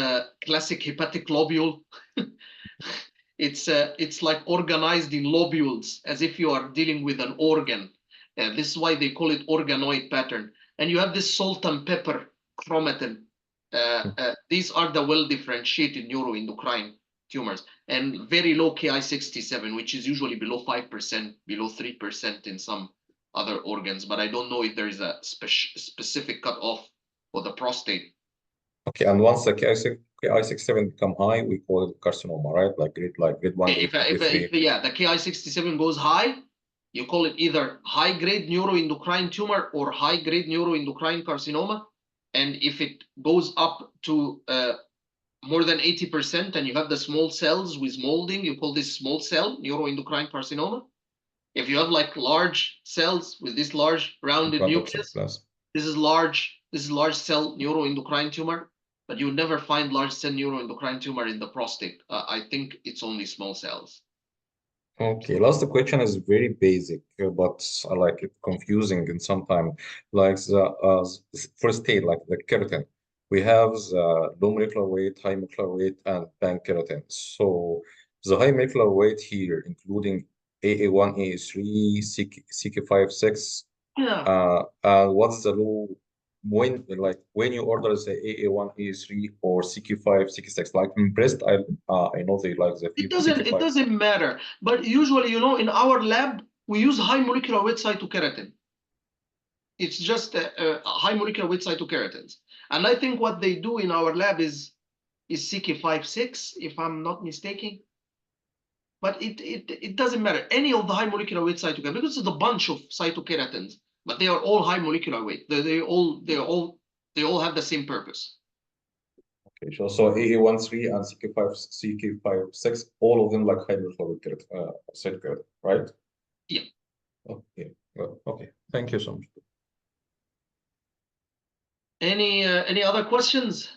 classic hepatic lobule, it's like organized in lobules as if you are dealing with an organ. This is why they call it organoid pattern. And you have this salt and pepper chromatin. These are the well-differentiated neuroendocrine tumors, and very low Ki67, which is usually below 5%, below 3% in some other organs. But I don't know if there is a specific cutoff for the prostate. Okay, and once the Ki67 become high, we call it carcinoma, right? Like grade 1, grade 2, grade 3. Yeah, the Ki67 goes high, you call it either high-grade neuroendocrine tumor or high-grade neuroendocrine carcinoma. And if it goes up to more than 80% and you have the small cells with molding, you call this small cell neuroendocrine carcinoma. If you have like large cells with this large rounded nucleus, this is large cell neuroendocrine tumor, but you would never find large cell neuroendocrine tumor in the prostate. I think it's only small cells. Okay, last question is very basic, but I like it confusing and sometimes like the first state, like the keratin. We have the low molecular weight, high molecular weight, and pan-keratin. So the high molecular weight here, including AA1, AA3, CK5, 6, Yeah. what's the low when you order the AA1, AA3, or CQ5, CQ6? Like in breast, I know they like the It CQ5. doesn't matter. But usually, you know, in our lab, we use high molecular weight cytokeratin. It's just a high molecular weight cytokeratins. And I think what they do in our lab is CK5-6, if I'm not mistaken. But it doesn't matter. Any of the high molecular weight cytokeratins, because it's a bunch of cytokeratins, but they are all high molecular weight. They all have the same purpose. Okay, so AA13 and CK5-6, all of them like high molecular weight cytokeratin, right? Yeah. Okay. Well, okay. Thank you so much. Any other questions?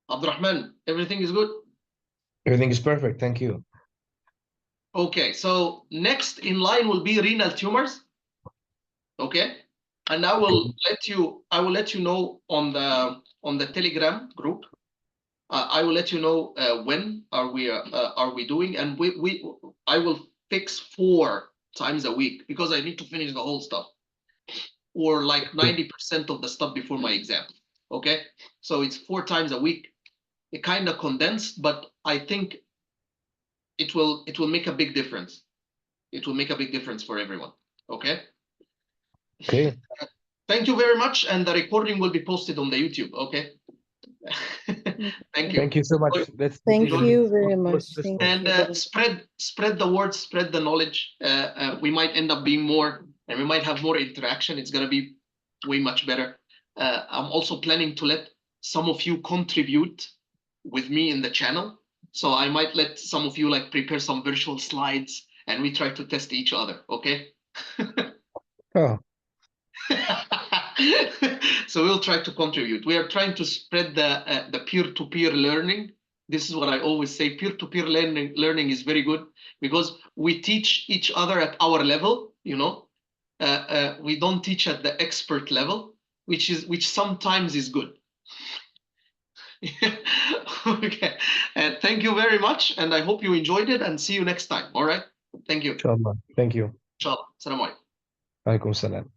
Abdurrahman, everything is good? Everything is perfect. Thank you. Okay, so next in line will be renal tumors. Okay, and I will let you know on the Telegram group. I will let you know when are we doing, and I will fix 4 times a week because I need to finish the whole stuff, or like 90% of the stuff before my exam. Okay, so it's 4 times a week. It kind of condensed, but I think it will make a big difference. It will make a big difference for everyone. Okay. Okay. Thank you very much, and the recording will be posted on the YouTube. Okay. Thank you. Thank you so much. Thank you very much. Thank And you. spread the word, spread the knowledge. We might end up being more, and we might have more interaction. It's gonna be way much better. I'm also planning to let some of you contribute with me in the channel. So I might let some of you like prepare some virtual slides, and we try to test each other. Okay. Oh, So we'll try to contribute. We are trying to spread the peer-to-peer learning. This is what I always say. Peer-to-peer learning is very good because we teach each other at our level. You know, we don't teach at the expert level, which sometimes is good. Okay. Thank you very much, and I hope you enjoyed it. And see you next time. All right. Thank you. inshallah. Thank you. Inshallah. Assalamu alaikum. Alaikum salam.